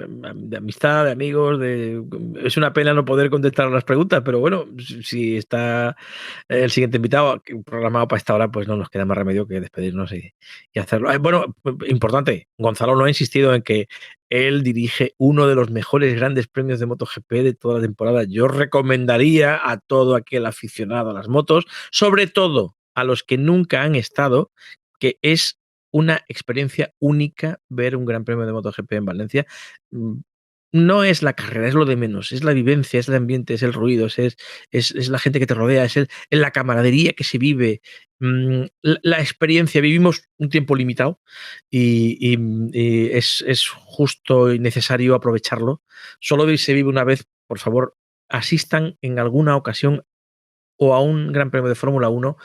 amistad, de amigos. Es una pena no poder contestar las preguntas, pero bueno, si está el siguiente invitado programado para esta hora, pues no nos queda más remedio que despedirnos y hacerlo. Bueno, importante, Gonzalo no ha insistido en que él dirige uno de los mejores grandes premios de MotoGP de toda la temporada. Yo recomendaría a todo aquel aficionado a las motos, sobre todo a los que nunca han estado, que es una experiencia única ver un gran premio de MotoGP en Valencia. No es la carrera, es lo de menos, es la vivencia, es el ambiente, es el ruido, es la gente que te rodea, es la camaradería que se vive, la experiencia. Vivimos un tiempo limitado y es justo y necesario aprovecharlo. Solo se vive una vez, por favor, asistan en alguna ocasión o a un gran premio de Fórmula 1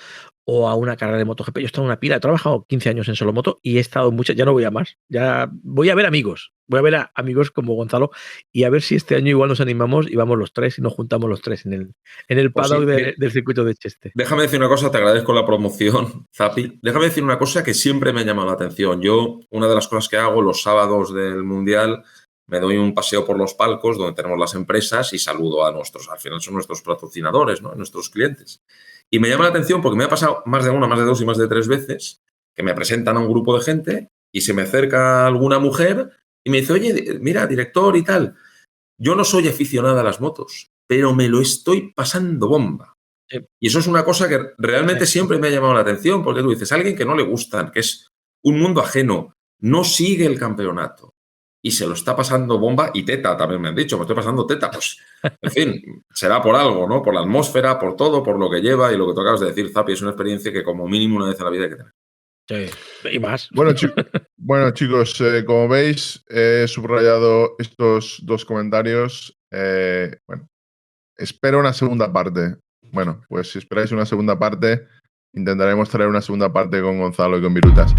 o a una carrera de MotoGP. Yo he estado en una pila, he trabajado 15 años en solo moto y he estado en muchas, ya no voy a más, ya voy a ver amigos, voy a ver a amigos como Gonzalo y a ver si este año igual nos animamos y vamos los tres y nos juntamos los tres en el paddock del circuito de Cheste. Déjame decir una cosa, te agradezco la promoción, Zapi. Déjame decir una cosa que siempre me ha llamado la atención. Yo, una de las cosas que hago los sábados del Mundial, me doy un paseo por los palcos donde tenemos las empresas y saludo a nuestros, al final son nuestros patrocinadores, ¿no? Nuestros clientes. Y me llama la atención porque me ha pasado más de una, más de dos y más de tres veces que me presentan a un grupo de gente y se me acerca alguna mujer y me dice, oye, mira, director y tal, yo no soy aficionada a las motos, pero me lo estoy pasando bomba. Y eso es una cosa que realmente siempre me ha llamado la atención porque tú dices, alguien que no le gustan, que es un mundo ajeno, no sigue el campeonato y se lo está pasando bomba y teta, también me han dicho, me estoy pasando teta, pues, en fin, será por algo, ¿no? Por la atmósfera, por todo, por lo que lleva y lo que tú acabas de decir, Zapi, es una experiencia que como mínimo una vez en la vida hay que tener. Sí, y más. Bueno, chicos, como veis, he subrayado estos dos comentarios. Bueno, espero una segunda parte. Bueno, pues si esperáis una segunda parte, intentaremos traer una segunda parte con Gonzalo y con Virutas.